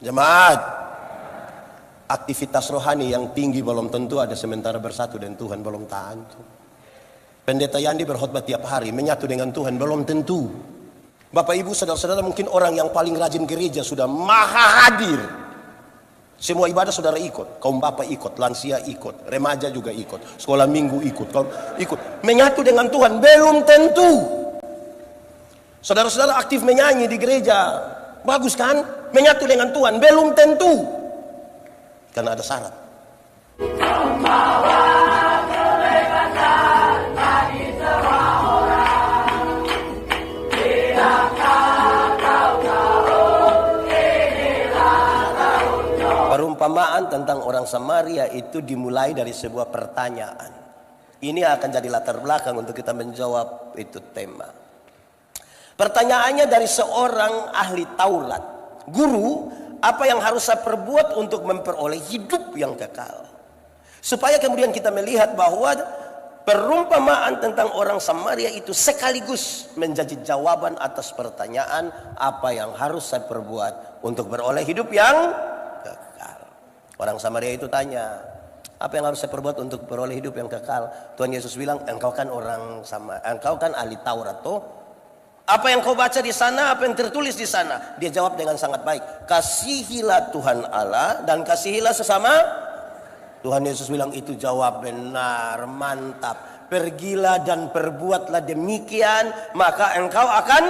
Jemaat, aktivitas rohani yang tinggi belum tentu ada sementara bersatu dengan Tuhan, belum tentu. Pendeta Yandi berkhotbah tiap hari, menyatu dengan Tuhan, belum tentu. Bapak Ibu, saudara-saudara, mungkin orang yang paling rajin gereja sudah maha hadir. Semua ibadah saudara ikut, kaum bapak ikut, lansia ikut, remaja juga ikut, sekolah minggu ikut, kaum ikut. Menyatu dengan Tuhan belum tentu. Saudara-saudara aktif menyanyi di gereja, bagus kan? Menyatu dengan Tuhan belum tentu. Karena ada syarat. Perumpamaan tentang orang Samaria itu dimulai dari sebuah pertanyaan. Ini akan jadi latar belakang untuk kita menjawab itu tema. Pertanyaannya dari seorang ahli Taurat. Guru, apa yang harus saya perbuat untuk memperoleh hidup yang kekal? Supaya kemudian kita melihat bahwa perumpamaan tentang orang Samaria itu sekaligus menjadi jawaban atas pertanyaan apa yang harus saya perbuat untuk beroleh hidup yang kekal. Orang Samaria itu tanya, apa yang harus saya perbuat untuk beroleh hidup yang kekal? Tuhan Yesus bilang, engkau kan ahli Taurat toh? Apa yang kau baca di sana, apa yang tertulis di sana? Dia jawab dengan sangat baik, kasihilah Tuhan Allah dan kasihilah sesama. Tuhan Yesus bilang, itu jawab benar, mantap. Pergilah dan perbuatlah demikian, maka engkau akan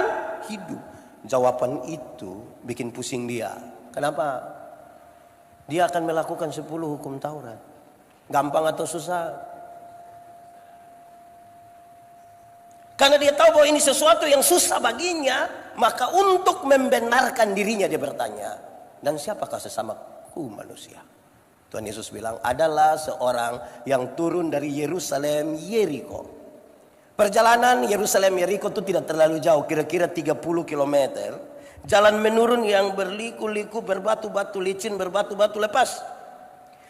hidup. Jawaban itu bikin pusing dia. Kenapa? Dia akan melakukan 10 hukum Taurat. Gampang atau susah? Karena dia tahu bahwa ini sesuatu yang susah baginya, maka untuk membenarkan dirinya dia bertanya, dan siapakah sesamaku manusia? Tuhan Yesus bilang, adalah seorang yang turun dari Yerusalem Yeriko. Perjalanan Yerusalem Yeriko itu tidak terlalu jauh, kira-kira 30 km. Jalan menurun yang berliku-liku, berbatu-batu licin, berbatu-batu lepas.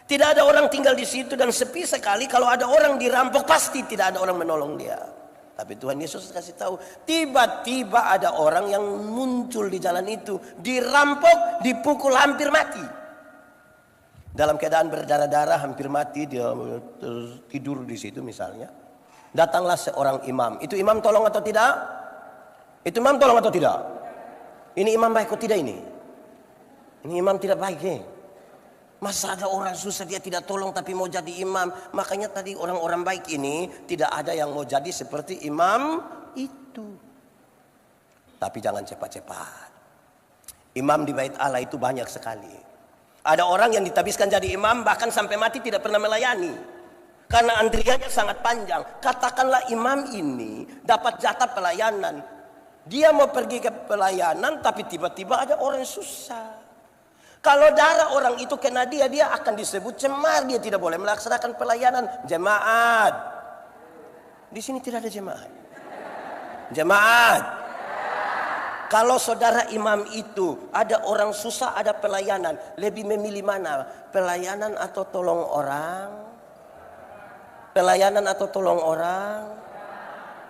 Tidak ada orang tinggal di situ dan sepi sekali. Kalau ada orang dirampok, pasti tidak ada orang menolong dia. Tapi Tuhan Yesus kasih tahu, tiba-tiba ada orang yang muncul di jalan itu, dirampok, dipukul, hampir mati. Dalam keadaan berdarah-darah, hampir mati, dia tidur di situ misalnya. Datanglah seorang imam. Itu imam tolong atau tidak? Itu imam tolong atau tidak? Ini imam baik atau tidak ini? Ini imam tidak baik nih. Masa ada orang susah dia tidak tolong tapi mau jadi imam. Makanya tadi orang-orang baik ini tidak ada yang mau jadi seperti imam itu. Tapi jangan cepat-cepat. Imam di bait Allah itu banyak sekali. Ada orang yang ditabiskan jadi imam bahkan sampai mati tidak pernah melayani. Karena antriannya sangat panjang. Katakanlah imam ini dapat jatah pelayanan. Dia mau pergi ke pelayanan tapi tiba-tiba ada orang susah. Kalau darah orang itu kena dia akan disebut cemar. Dia tidak boleh melaksanakan pelayanan. Jemaat. Di sini tidak ada jemaat. Jemaat. Kalau saudara imam itu ada orang susah, ada pelayanan. Lebih memilih mana? Pelayanan atau tolong orang? Pelayanan atau tolong orang?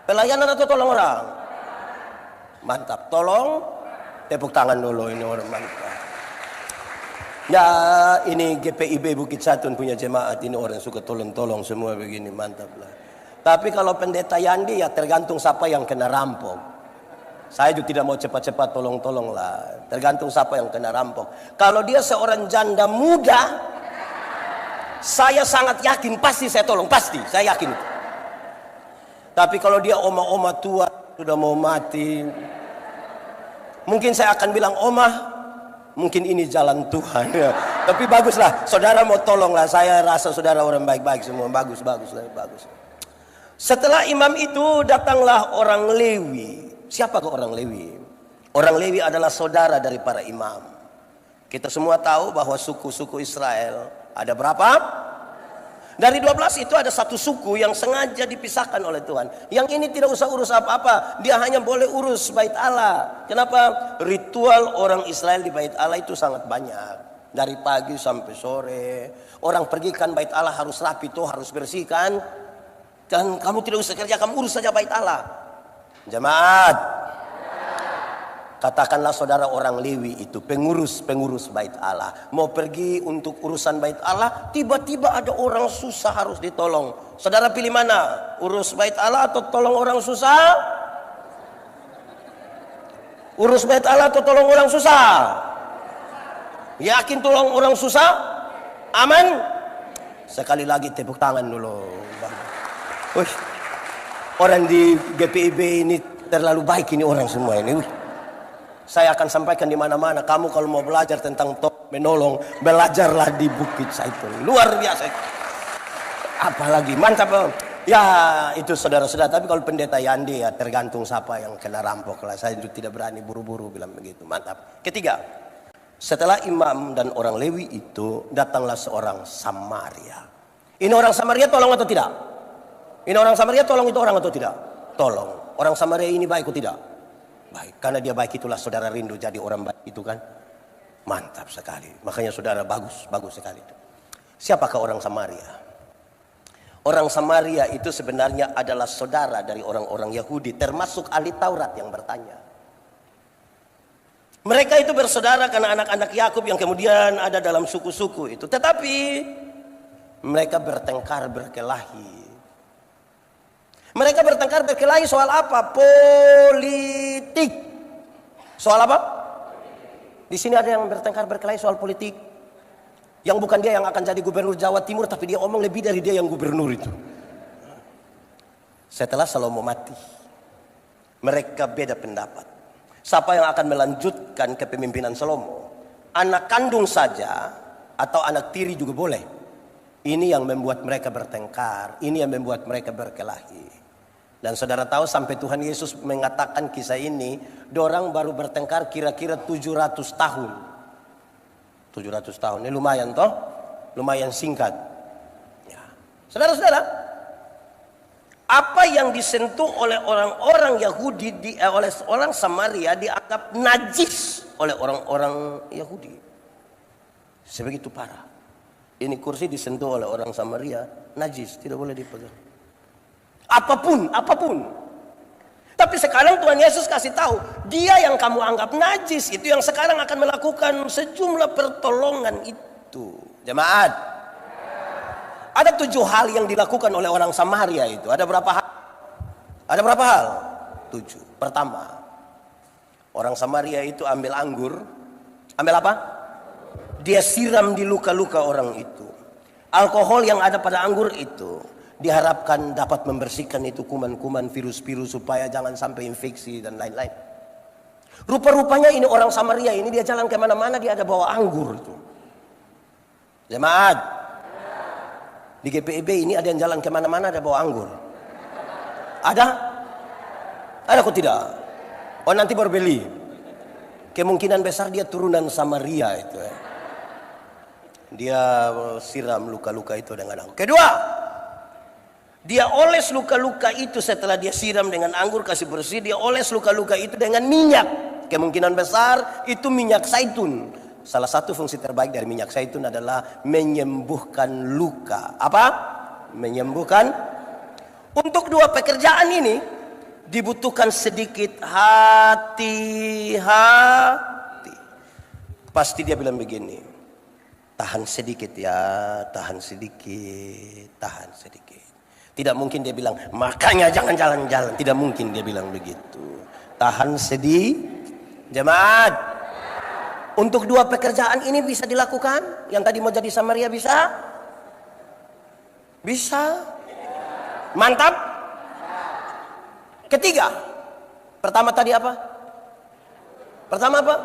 Pelayanan atau tolong orang? Mantap. Tolong. Tepuk tangan dulu ini orang mantap. Ya, ini GPIB Bukit Satun punya jemaat, ini orang suka tolong-tolong semua begini, mantap lah. Tapi kalau pendeta Yandi ya tergantung siapa yang kena rampok. Saya juga tidak mau cepat-cepat tolong-tolong lah, tergantung siapa yang kena rampok. Kalau dia seorang janda muda, saya sangat yakin pasti saya tolong, pasti, saya yakin. Tapi kalau dia oma-oma tua sudah mau mati, mungkin saya akan bilang, oma, mungkin ini jalan Tuhan ya. Tapi baguslah, saudara mau tolonglah. Saya rasa saudara orang baik-baik semua. Bagus. Setelah imam itu datanglah orang Lewi. Siapakah orang Lewi? Orang Lewi adalah saudara dari para imam. Kita semua tahu bahwa suku-suku Israel ada berapa? Dari 12 itu ada satu suku yang sengaja dipisahkan oleh Tuhan. Yang ini tidak usah urus apa-apa. Dia hanya boleh urus bait Allah. Kenapa? Ritual orang Israel di bait Allah itu sangat banyak. Dari pagi sampai sore. Orang pergikan bait Allah harus rapi tuh, harus bersihkan. Dan kamu tidak usah kerja, kamu urus saja bait Allah. Jemaat. Katakanlah saudara orang Lewi itu pengurus bait Allah, mau pergi untuk urusan bait Allah, tiba-tiba ada orang susah harus ditolong. Saudara pilih mana? Urus bait Allah atau tolong orang susah? Urus bait Allah atau tolong orang susah? Yakin tolong orang susah? Aman? Sekali lagi tepuk tangan dulu. Wih, orang di GPIB ini terlalu baik ini orang semua ini. Wih. Saya akan sampaikan di mana-mana. Kamu kalau mau belajar tentang menolong, belajarlah di Bukit Zaitun. Luar biasa. Apalagi mantap. Ya itu saudara-saudara. Tapi kalau pendeta Yandi ya tergantung siapa yang kena rampok lah. Saya tidak berani buru-buru bilang begitu. Mantap. Ketiga, setelah imam dan orang Lewi itu datanglah seorang Samaria. Ini orang Samaria tolong atau tidak? Ini orang Samaria tolong itu orang atau tidak? Tolong. Orang Samaria ini baik atau tidak? Baik, karena dia baik itulah saudara rindu jadi orang baik itu kan. Mantap sekali. Makanya saudara bagus sekali itu. Siapakah orang Samaria? Orang Samaria itu sebenarnya adalah saudara dari orang-orang Yahudi, termasuk ahli Taurat yang bertanya. Mereka itu bersaudara karena anak-anak Yakub yang kemudian ada dalam suku-suku itu. Tetapi mereka bertengkar berkelahi. Mereka bertengkar berkelahi soal apa? Politik. Soal apa? Di sini ada yang bertengkar berkelahi soal politik. Yang bukan dia yang akan jadi gubernur Jawa Timur, tapi dia omong lebih dari dia yang gubernur itu. Setelah Salomo mati, mereka beda pendapat. Siapa yang akan melanjutkan kepemimpinan Salomo? Anak kandung saja atau anak tiri juga boleh. Ini yang membuat mereka bertengkar. Ini yang membuat mereka berkelahi. Dan saudara tahu sampai Tuhan Yesus mengatakan kisah ini, dorang baru bertengkar kira-kira 700 tahun. 700 tahun, ini lumayan toh? Lumayan singkat. Ya. Saudara-saudara, apa yang disentuh oleh orang-orang Yahudi, oleh orang Samaria dianggap najis oleh orang-orang Yahudi. Sebegitu parah. Ini kursi disentuh oleh orang Samaria, najis, tidak boleh dipegang. Apapun. Tapi sekarang Tuhan Yesus kasih tahu, dia yang kamu anggap najis itu yang sekarang akan melakukan sejumlah pertolongan itu. Jemaat, ada 7 hal yang dilakukan oleh orang Samaria itu. Ada berapa hal? Ada berapa hal? 7. Pertama, orang Samaria itu ambil anggur. Ambil apa? Dia siram di luka-luka orang itu. Alkohol yang ada pada anggur itu diharapkan dapat membersihkan itu kuman-kuman, virus-virus supaya jangan sampai infeksi dan lain-lain. Rupa-rupanya ini orang Samaria ini dia jalan kemana-mana dia ada bawa anggur itu. Jemaat, di GPIB ini ada yang jalan kemana-mana ada bawa anggur. Ada? Ada kok tidak? Oh nanti baru beli. Kemungkinan besar dia turunan Samaria itu. Dia siram luka-luka itu dengan anggur. Kedua, dia oles luka-luka itu setelah dia siram dengan anggur kasih bersih. Dia oles luka-luka itu dengan minyak. Kemungkinan besar itu minyak zaitun. Salah satu fungsi terbaik dari minyak zaitun adalah menyembuhkan luka. Apa? Menyembuhkan. Untuk 2 pekerjaan ini dibutuhkan sedikit hati-hati. Pasti dia bilang begini, tahan sedikit ya, tahan sedikit, tahan sedikit. Tidak mungkin dia bilang, makanya jangan jalan-jalan. Tidak mungkin dia bilang begitu. Tahan sedih. Jemaat, untuk 2 pekerjaan ini bisa dilakukan. Yang tadi mau jadi Samaria bisa? Bisa. Mantap. Ketiga, pertama tadi apa? Pertama apa?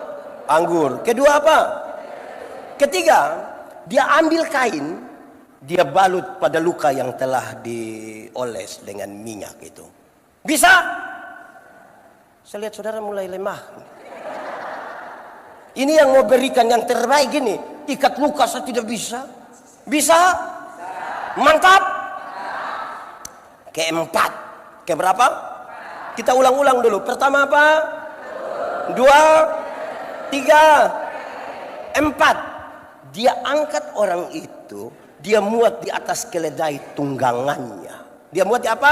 Anggur. Kedua apa? Ketiga, dia ambil kain, dia balut pada luka yang telah dioles dengan minyak itu. Bisa? Saya lihat saudara mulai lemah. Ini yang mau berikan yang terbaik ini. Ikat luka saya tidak bisa. Bisa? Mantap. Keempat. Keberapa? Kita ulang-ulang dulu. Pertama apa? 2, 3, 4. Dia angkat orang itu. Dia muat di atas keledai tunggangannya. Dia muat di apa?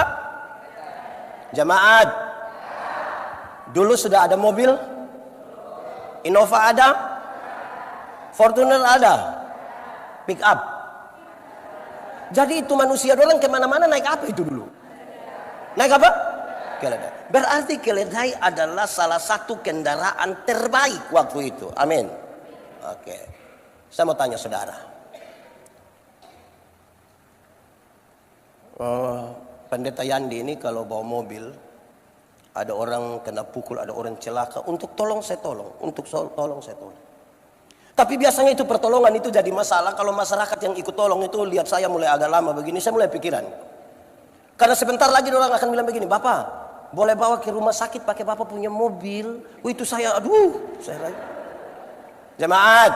Jemaat. Dulu sudah ada mobil? Innova ada, Fortuner ada, pick up. Jadi itu manusia doang kemana-mana naik apa itu dulu? Naik apa? Keledai. Berarti keledai adalah salah satu kendaraan terbaik waktu itu. Amin. Oke. Saya mau tanya saudara. Pendeta Yandi ini kalau bawa mobil, ada orang kena pukul, ada orang celaka, untuk tolong saya tolong, untuk tolong saya tolong. Tapi biasanya itu pertolongan itu jadi masalah kalau masyarakat yang ikut tolong itu lihat saya mulai agak lama begini, saya mulai pikiran. Karena sebentar lagi orang akan bilang begini, Bapak, boleh bawa ke rumah sakit pakai Bapak punya mobil. Itu saya, saya lagi. Jemaat,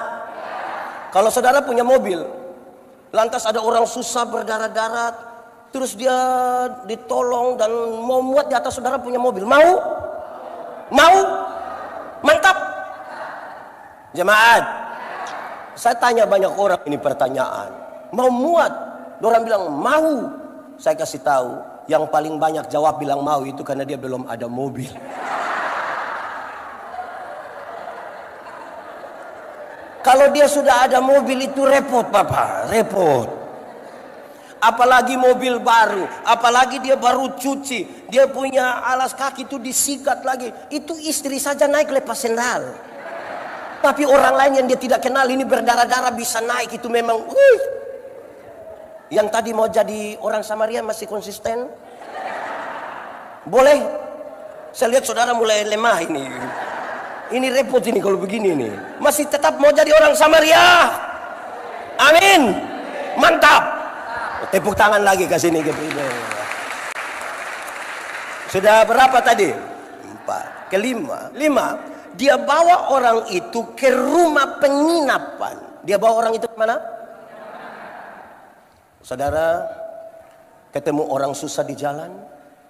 kalau saudara punya mobil, lantas ada orang susah berdarah-darah, terus dia ditolong dan mau muat di atas saudara punya mobil, mau? Mau? Mantap. Jemaat, saya tanya banyak orang ini pertanyaan, mau muat? Orang bilang mau. Saya kasih tahu, yang paling banyak jawab bilang mau itu karena dia belum ada mobil. Kalau dia sudah ada mobil itu repot, Bapak, repot. Apalagi mobil baru, apalagi dia baru cuci, dia punya alas kaki itu disikat lagi. Itu istri saja naik lepas sendal. Tapi orang lain yang dia tidak kenal ini berdarah-darah bisa naik, itu memang Yang tadi mau jadi orang Samaria masih konsisten? Boleh? Saya lihat saudara mulai lemah ini. Ini repot ini kalau begini nih. Masih tetap mau jadi orang Samaria? Amin. Mantap. Tepuk tangan lagi ke sini ke pribadi. Sudah berapa tadi? 4. Kelima. 5. Dia bawa orang itu ke rumah penginapan. Dia bawa orang itu kemana? Saudara ketemu orang susah di jalan,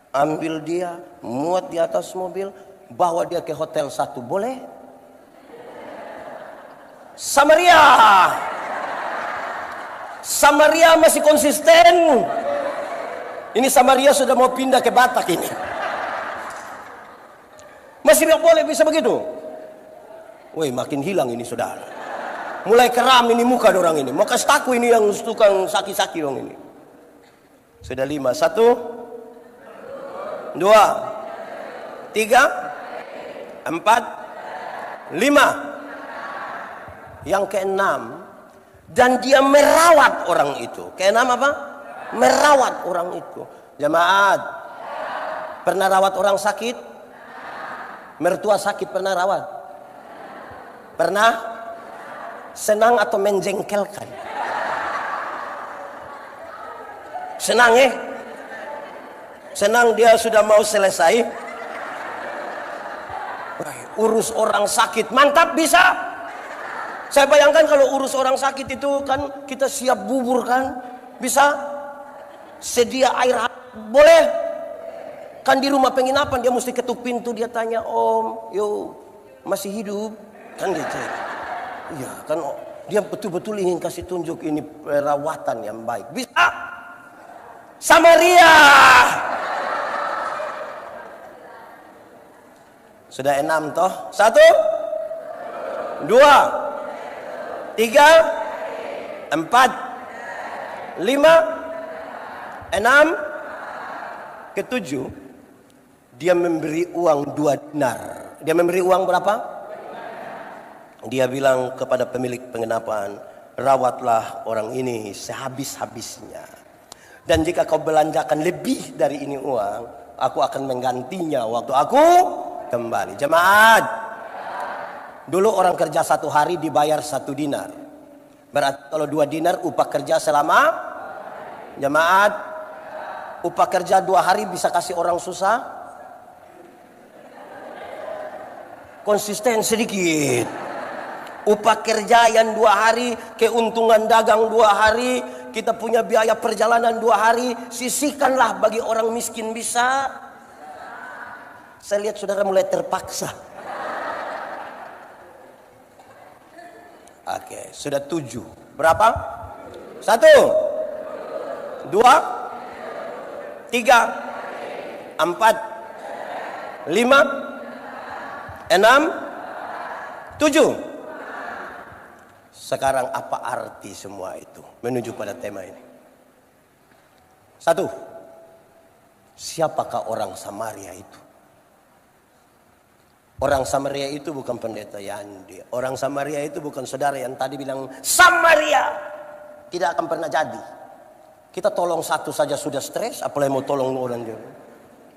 ambil dia, muat di atas mobil, bawa dia ke hotel 1, boleh? Samaria. Samaria masih konsisten. Ini Samaria sudah mau pindah ke Batak ini. Masih boleh bisa begitu? Woi, makin hilang ini saudara. Mulai keram ini muka orang ini. Mau kasih taku ini yang tukang saki-saki dong ini. Sudah 5. 1, 2, 3, 4, 5. Yang ke-6, dan dia merawat orang itu. Ke-6 apa? Merawat orang itu. Jemaat, pernah rawat orang sakit? Mertua sakit pernah rawat? Pernah? Senang atau menjengkelkan? Senang ya? Senang dia sudah mau selesai. Urus orang sakit, mantap bisa. Saya bayangkan kalau urus orang sakit itu kan kita siap bubur kan, bisa. Sedia air boleh. Kan di rumah penginapan dia mesti ketuk pintu, dia tanya, Om, yo masih hidup? Kan gitu. Iya kan dia betul-betul ingin kasih tunjuk ini perawatan yang baik. Bisa. Samaria. Sudah 6 toh? 1, 2, 3, 4, 5, 6, ke-7. Dia memberi uang 2 dinar. Dia memberi uang berapa? Dia bilang kepada pemilik penginapan, rawatlah orang ini sehabis-habisnya. Dan jika kau belanjakan lebih dari ini uang, aku akan menggantinya waktu aku kembali. Jemaat, dulu orang kerja 1 hari dibayar 1 dinar. Berarti kalau 2 dinar upah kerja selama, jemaat, upah kerja 2 hari bisa kasih orang susah? Konsisten sedikit. Upah kerja yang 2 hari, keuntungan dagang 2 hari, kita punya biaya perjalanan 2 hari, sisihkanlah bagi orang miskin bisa. Saya lihat saudara mulai terpaksa. Oke, sudah 7. Berapa? 1, 2, 3, 4, 5, 6, Tujuh. Sekarang apa arti semua itu? Menuju pada tema ini. Satu. Siapakah orang Samaria itu? Orang Samaria itu bukan pendeta Yandi. Orang Samaria itu bukan saudara yang tadi bilang Samaria tidak akan pernah jadi. Kita tolong satu saja sudah stres, apalagi mau tolong orang dia.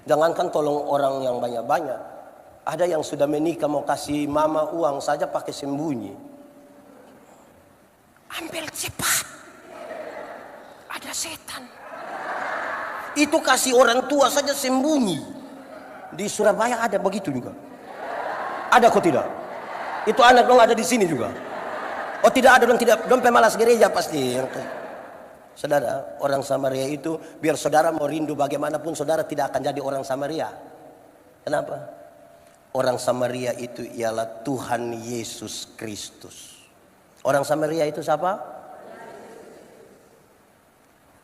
Jangankan tolong orang yang banyak-banyak. Ada yang sudah menikah mau kasih mama uang saja pakai sembunyi. Ambil cepat. Ada setan. Itu kasih orang tua saja sembunyi. Di Surabaya ada begitu juga. Ada kok tidak? Itu anak dong ada di sini juga. Oh tidak ada dong, tidak dong pemalas gereja pasti. Saudara, orang Samaria itu biar saudara mau rindu bagaimanapun saudara tidak akan jadi orang Samaria. Kenapa? Orang Samaria itu ialah Tuhan Yesus Kristus. Orang Samaria itu siapa?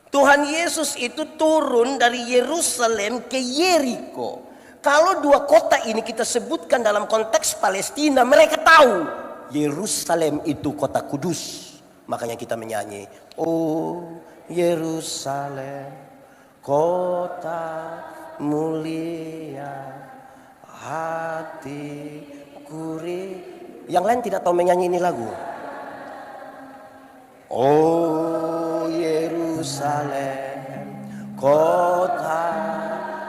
Tuhan Yesus itu turun dari Yerusalem ke Yeriko. Kalau dua kota ini kita sebutkan dalam konteks Palestina, mereka tahu Yerusalem itu kota kudus. Makanya kita menyanyi, oh Yerusalem, kota mulia, hati gurih. Yang lain tidak tahu menyanyi ini lagu. Oh Yerusalem, kota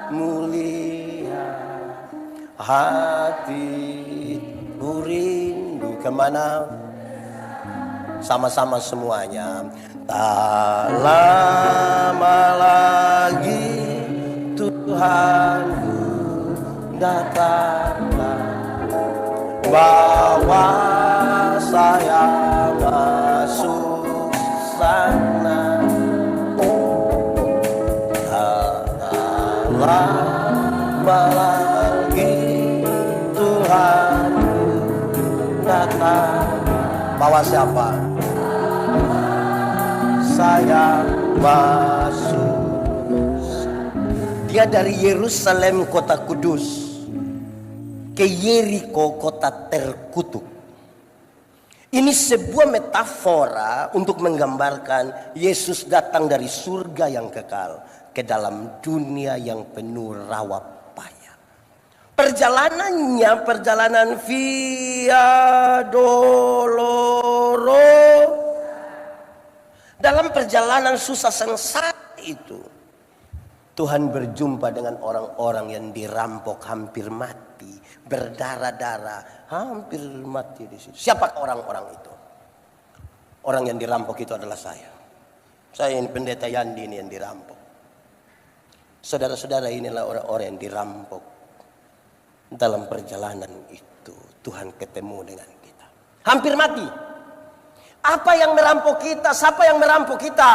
mulia, hati rindu kemana? Sama-sama semuanya. Tak lama lagi Tuhanku datanglah, bawa saya masuk sana. Tak lama lagi Tuhanku datang, bawa siapa? Saya masuk. Dia dari Yerusalem kota kudus ke Yeriko kota terkutuk. Ini sebuah metafora untuk menggambarkan Yesus datang dari surga yang kekal ke dalam dunia yang penuh rawa payah. Perjalanannya perjalanan via doloro. Dalam perjalanan susah sengsara itu, Tuhan berjumpa dengan orang-orang yang dirampok hampir mati, berdarah-darah, hampir mati di situ. Siapa orang-orang itu? Orang yang dirampok itu adalah saya. Saya ini pendeta Yandi ini yang dirampok. Saudara-saudara, inilah orang-orang yang dirampok. Dalam perjalanan itu Tuhan ketemu dengan kita. Hampir mati. Apa yang merampok kita? Siapa yang merampok kita?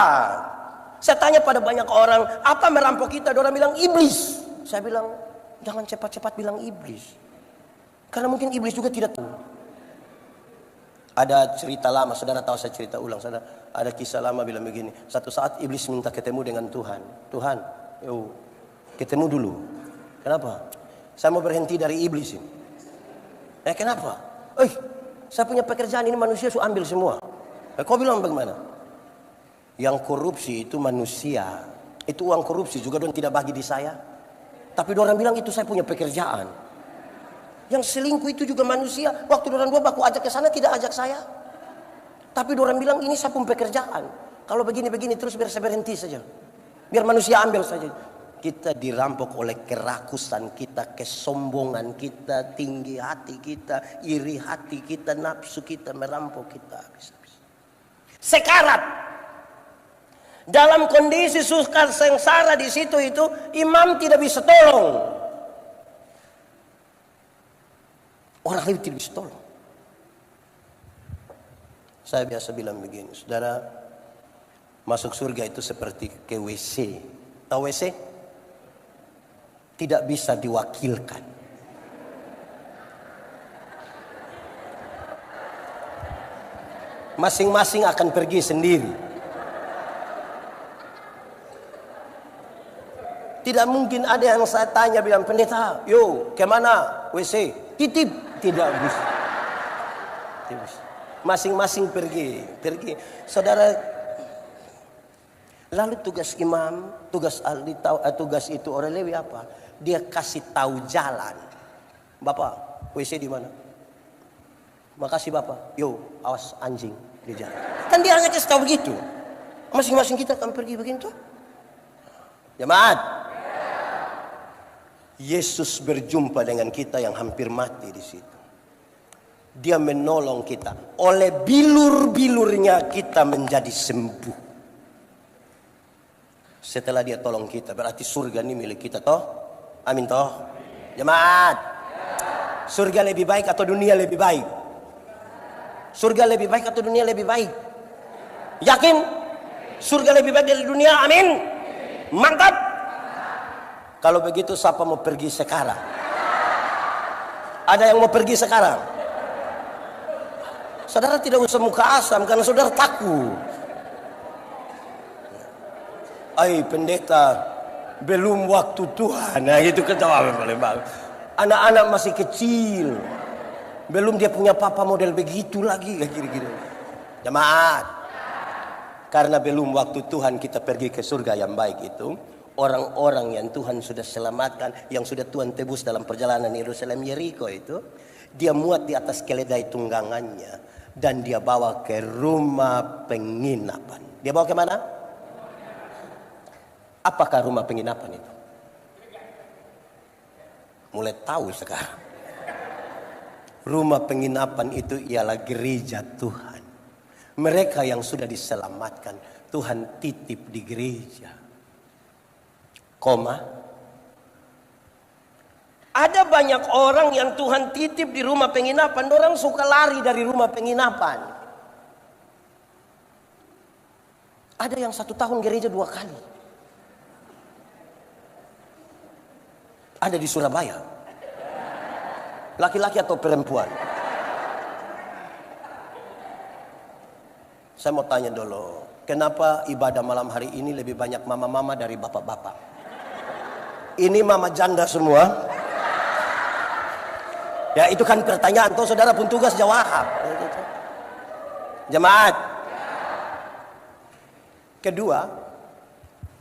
Saya tanya pada banyak orang, apa merampok kita? Orang bilang iblis. Saya bilang, jangan cepat-cepat bilang iblis. Karena mungkin iblis juga tidak tahu. Ada cerita lama, saudara tahu, saya cerita ulang. Saudara, ada kisah lama bilang begini. Satu saat iblis minta ketemu dengan Tuhan. Tuhan, yuk ketemu dulu. Kenapa? Saya mau berhenti dari iblis ini. Kenapa? Saya punya pekerjaan ini manusia sudah ambil semua. Kau bilang bagaimana? Yang korupsi itu manusia. Itu uang korupsi juga dong tidak bagi di saya. Tapi orang bilang itu saya punya pekerjaan. Yang selingkuh itu juga manusia. Waktu orang dua baku ajak ke sana tidak ajak saya. Tapi orang bilang ini saya punya pekerjaan. Kalau begini-begini terus biar saya berhenti saja. Biar manusia ambil saja. Kita dirampok oleh kerakusan kita, kesombongan kita, tinggi hati kita, iri hati kita, nafsu kita merampok kita habis-habis. Sekarat. Dalam kondisi sukar sengsara di situ itu, imam tidak bisa tolong. Orang lain tidak bisa tolong. Saya biasa bilang begini, saudara, masuk surga itu seperti ke WC. Tahu WC? Tidak bisa diwakilkan. Masing-masing akan pergi sendiri. Tidak mungkin ada yang saya tanya bilang, pendeta, yo kemana WC? Titip. Tidak bisa. Masing-masing pergi. Saudara, lalu tugas imam, tugas itu orang Lewi apa? Dia kasih tahu jalan. Bapak, WC di mana? Makasih Bapak. Yo, awas anjing di jalan. Kan dia hanya kasih tahu begitu. Masing-masing kita akan pergi begitu. Jemaat. Yesus berjumpa dengan kita yang hampir mati di situ. Dia menolong kita. Oleh bilur-bilurnya kita menjadi sembuh. Setelah dia tolong kita, berarti surga ini milik kita toh? Amin toh? Jemaat. Surga lebih baik atau dunia lebih baik? Surga lebih baik atau dunia lebih baik? Yakin? Surga lebih baik dari dunia? Amin. Mantap. Kalau begitu siapa mau pergi sekarang? Ada yang mau pergi sekarang? Saudara tidak usah muka asam karena saudara takut. Ay pendeta, belum waktu Tuhan. Nah itu ketawa paling bagus. Anak-anak masih kecil. Belum dia punya papa model begitu lagi. Kira-kira. Jemaat. Karena belum waktu Tuhan kita pergi ke surga yang baik itu. Orang-orang yang Tuhan sudah selamatkan, yang sudah Tuhan tebus dalam perjalanan Yerusalem Yeriko itu, dia muat di atas keledai tunggangannya dan dia bawa ke rumah penginapan. Dia bawa ke mana? Apakah rumah penginapan itu? Mulai tahu sekarang. Rumah penginapan itu ialah gereja Tuhan. Mereka yang sudah diselamatkan, Tuhan titip di gereja. Ada banyak orang yang Tuhan titip di rumah penginapan. Orang suka lari dari rumah penginapan. Ada yang 1 tahun gereja 2 kali. Ada di Surabaya. Laki-laki atau perempuan? Saya mau tanya dulu. Kenapa ibadah malam hari ini lebih banyak mama-mama dari bapak-bapak? Ini mama janda semua. Ya itu kan pertanyaan. Tuh saudara pun tugas jawab. Jemaat. Kedua,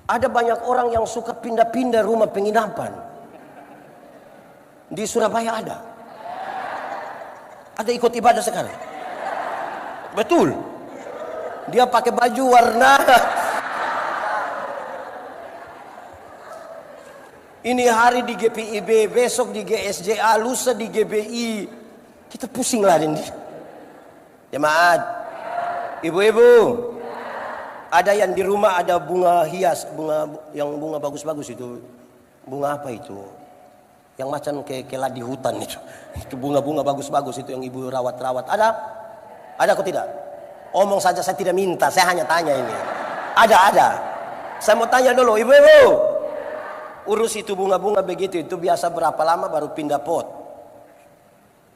ada banyak orang yang suka pindah-pindah rumah penginapan. Di Surabaya ada. Ada ikut ibadah sekarang. Betul. Dia pakai baju warna. Ini hari di GPIB, besok di GSJA, lusa di GBI. Kita pusing lah ini. Jemaat. Ibu-ibu. Ada yang di rumah ada bunga hias, bunga bagus-bagus itu. Bunga apa itu? Yang macam kayak ladi hutan itu. Itu bunga-bunga bagus-bagus itu yang ibu rawat-rawat. Ada? Ada atau tidak? Omong saja saya tidak minta, saya hanya tanya ini. Ada. Saya mau tanya dulu, ibu-ibu. Urus itu bunga-bunga begitu, itu biasa berapa lama baru pindah pot?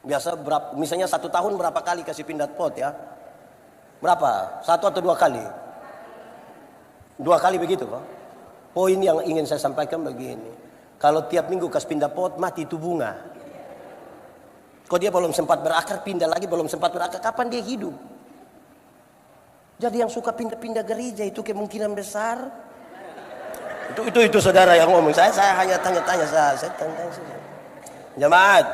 Biasa berapa, misalnya 1 tahun berapa kali kasih pindah pot ya? Berapa? 1 atau 2 kali? 2 kali begitu Pak? Poin yang ingin saya sampaikan begini. Kalau tiap minggu kasih pindah pot, mati itu bunga. Kok dia belum sempat berakar, pindah lagi, belum sempat berakar, kapan dia hidup? Jadi yang suka pindah-pindah gereja itu kemungkinan besar. Itu saudara yang ngomong. Saya hanya tanya-tanya saya tanya saja. Jemaat.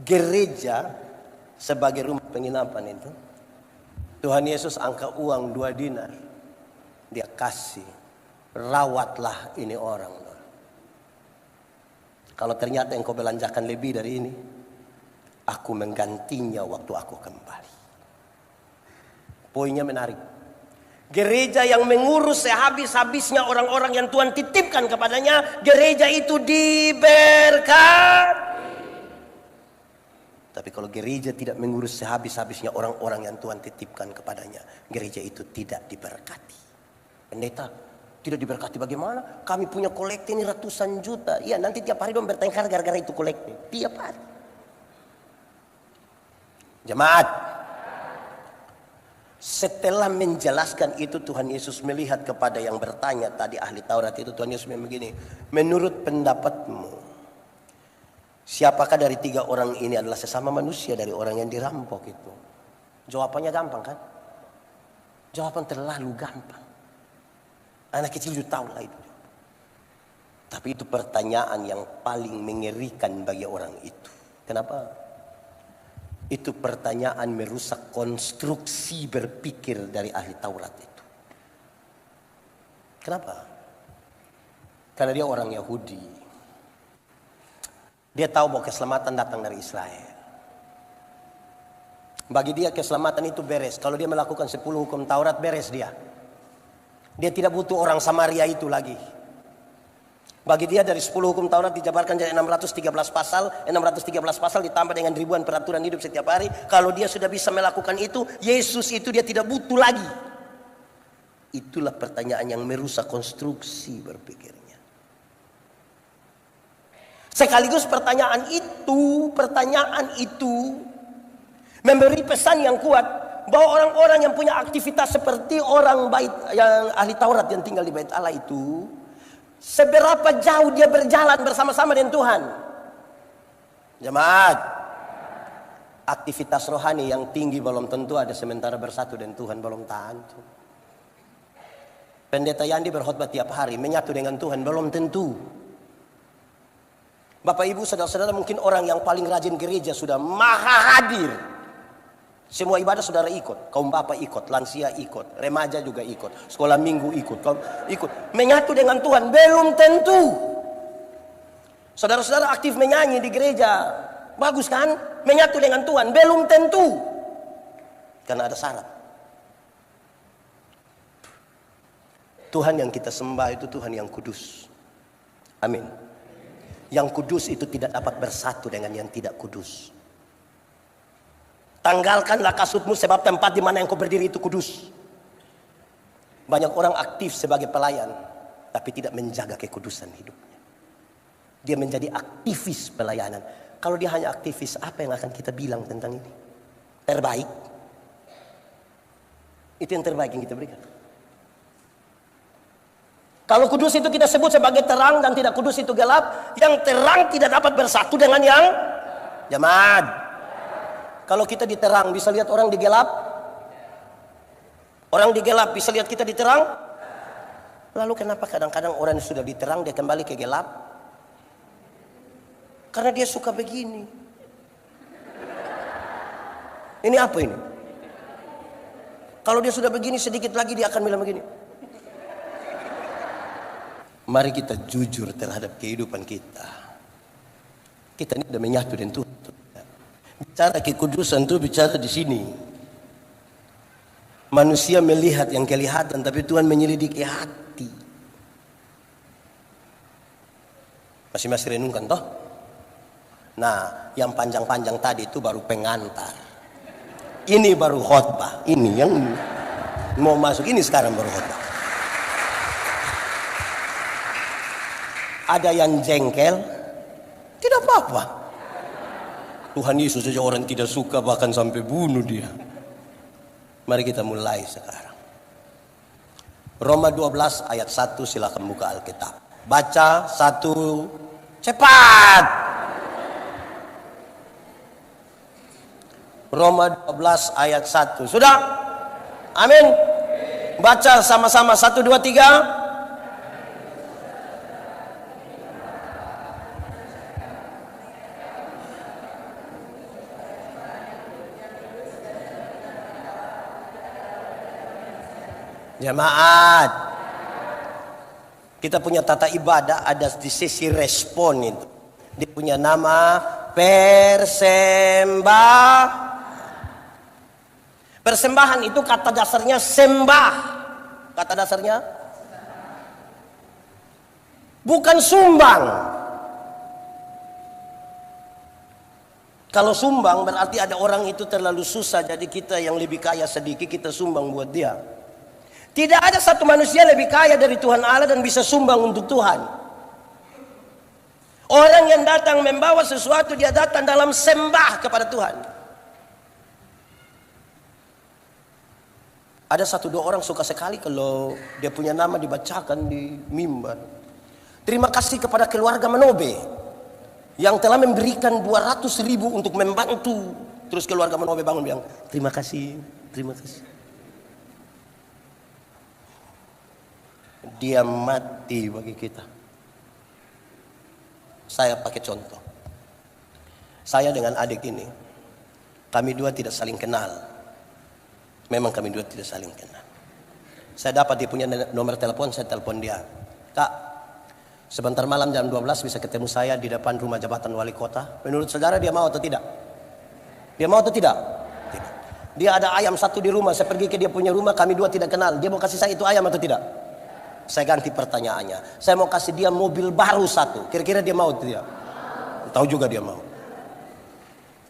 Gereja sebagai rumah penginapan itu, Tuhan Yesus angkat uang 2 dinar. Dia kasih. Rawatlah ini orang. Kalau ternyata engkau belanjakan lebih dari ini, aku menggantinya waktu aku kembali. Poinnya menarik. Gereja yang mengurus sehabis-habisnya orang-orang yang Tuhan titipkan kepadanya, gereja itu diberkati. Tapi kalau gereja tidak mengurus sehabis-habisnya orang-orang yang Tuhan titipkan kepadanya, gereja itu tidak diberkati. Pendeta, tidak diberkati bagaimana? Kami punya kolekte ini ratusan juta. Ya nanti tiap hari dong bertengkar gara-gara itu kolekte. Tiap hari. Jemaat. Setelah menjelaskan itu, Tuhan Yesus melihat kepada yang bertanya tadi, ahli Taurat itu. Tuhan Yesus begini, menurut pendapatmu, Siapakah dari tiga orang ini adalah sesama manusia dari orang yang dirampok itu? Jawabannya gampang kan? Jawaban terlalu gampang. Anak kecil juga tahu lah itu. Tapi itu pertanyaan yang paling mengerikan bagi orang itu. Kenapa? Itu pertanyaan merusak konstruksi berpikir dari ahli Taurat itu. Kenapa? Karena dia orang Yahudi. Dia tahu bahwa keselamatan datang dari Israel. Bagi dia keselamatan itu beres. Kalau dia melakukan 10 hukum Taurat, beres dia. Dia tidak butuh orang Samaria itu lagi. Bagi dia dari 10 hukum Taurat dijabarkan jadi 613 pasal. 613 pasal ditambah dengan ribuan peraturan hidup setiap hari. Kalau dia sudah bisa melakukan itu, Yesus itu dia tidak butuh lagi. Itulah pertanyaan yang merusak konstruksi berpikirnya. Sekaligus pertanyaan itu memberi pesan yang kuat bahwa orang-orang yang punya aktivitas seperti orang bait yang ahli Taurat yang tinggal di bait Allah itu, seberapa jauh dia berjalan bersama-sama dengan Tuhan. Jemaat, aktivitas rohani yang tinggi belum tentu ada sementara bersatu dengan Tuhan, belum tentu. Pendeta Yandi berkhotbah tiap hari menyatu dengan Tuhan, belum tentu. Bapak Ibu saudara-saudara, mungkin orang yang paling rajin gereja sudah maha hadir. Semua ibadah saudara ikut, kaum bapak ikut, lansia ikut, remaja juga ikut, sekolah minggu ikut, ikut. Menyatu dengan Tuhan belum tentu. Saudara-saudara aktif menyanyi di gereja, bagus kan? Menyatu dengan Tuhan belum tentu. Karena ada syarat. Tuhan yang kita sembah itu Tuhan yang kudus. Amin. Yang kudus itu tidak dapat bersatu dengan yang tidak kudus. Tanggalkanlah kasutmu sebab tempat di mana yang kau berdiri itu kudus. Banyak orang aktif sebagai pelayan tapi tidak menjaga kekudusan hidupnya. Dia menjadi aktivis pelayanan. Kalau dia hanya aktivis, apa yang akan kita bilang tentang ini? Terbaik. Itu yang terbaik yang kita berikan. Kalau kudus itu kita sebut sebagai terang dan tidak kudus itu gelap. Yang terang tidak dapat bersatu dengan yang jemaat. Kalau kita di terang bisa lihat orang di gelap. Orang di gelap bisa lihat kita di terang. Lalu kenapa kadang-kadang orang yang sudah di terang dia kembali ke gelap? Karena dia suka begini. Ini apa ini? Kalau dia sudah begini sedikit lagi dia akan bilang begini. Mari kita jujur terhadap kehidupan kita. Kita ini sudah menyatu dengan Tuhan. Bicara kekudusan itu bicara di sini. Manusia melihat yang kelihatan, tapi Tuhan menyelidiki hati. Masih renungkan toh? Nah, yang panjang-panjang tadi itu baru pengantar. Ini baru khotbah. Ini yang mau masuk ini sekarang baru khotbah. Ada yang jengkel, tidak apa-apa. Tuhan Yesus saja orang tidak suka bahkan sampai bunuh dia. Mari kita mulai sekarang. Roma 12 ayat 1, silakan buka Alkitab. Baca 1, cepat. Roma 12 ayat 1. Sudah? Amin. Baca sama-sama 1, 2, 3. Jemaat, kita punya tata ibadah ada di sisi respon itu. Dia punya nama persembahan itu kata dasarnya sembah. Kata dasarnya bukan sumbang. Kalau sumbang berarti ada orang itu terlalu susah, jadi kita yang lebih kaya sedikit kita sumbang buat dia. Tidak ada satu manusia lebih kaya dari Tuhan Allah dan bisa sumbang untuk Tuhan. Orang yang datang membawa sesuatu, dia datang dalam sembah kepada Tuhan. Ada 1-2 orang suka sekali kalau dia punya nama dibacakan di mimbar. Terima kasih kepada keluarga Manobe. yang telah memberikan 200.000 untuk membantu. Terus keluarga Manobe bangun bilang, terima kasih, terima kasih. Dia mati bagi kita. Saya pakai contoh. Saya dengan adik ini, kami dua tidak saling kenal. Memang kami dua tidak saling kenal. Saya dapat dia punya nomor telepon, saya telepon dia. Kak, sebentar malam jam 12 bisa ketemu saya di depan rumah jabatan wali kota. Menurut saudara dia mau atau tidak? Dia mau atau tidak? Tidak. Dia ada ayam satu di rumah, saya pergi ke dia punya rumah, kami dua tidak kenal. Dia mau kasih saya itu ayam atau tidak? Saya ganti pertanyaannya. Saya mau kasih dia mobil baru satu. Kira-kira dia mau atau tidak? Tahu juga dia mau.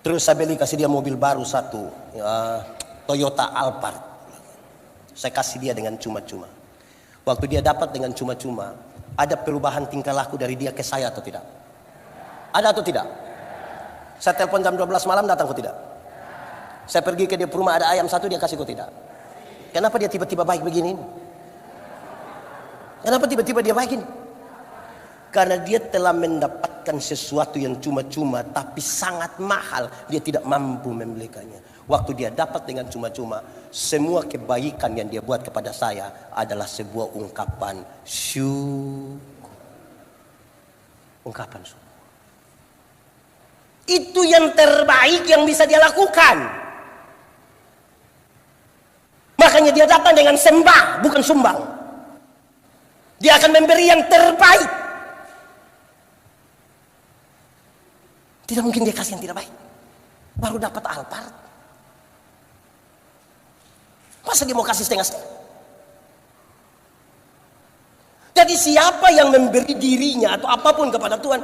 Terus saya beli kasih dia mobil baru satu, Toyota Alphard. Saya kasih dia dengan cuma-cuma. Waktu dia dapat dengan cuma-cuma, ada perubahan tingkah laku dari dia ke saya atau tidak? Ada atau tidak? Saya telepon jam 12 malam, datang atau tidak? Saya pergi ke dia rumah, ada ayam satu, dia kasih kok tidak? Kenapa dia tiba-tiba baik begini? Kenapa tiba-tiba dia baik ini? Karena dia telah mendapatkan sesuatu yang cuma-cuma tapi sangat mahal. Dia tidak mampu membelikannya. Waktu dia dapat dengan cuma-cuma, semua kebaikan yang dia buat kepada saya adalah sebuah ungkapan syukur. Ungkapan syukur. Itu yang terbaik yang bisa dia lakukan. Makanya dia datang dengan sembah, bukan sumbang. Dia akan memberi yang terbaik. Tidak mungkin dia kasih yang tidak baik. Baru dapat Alphard. Masa dia mau kasih setengah-setengah? Jadi siapa yang memberi dirinya atau apapun kepada Tuhan,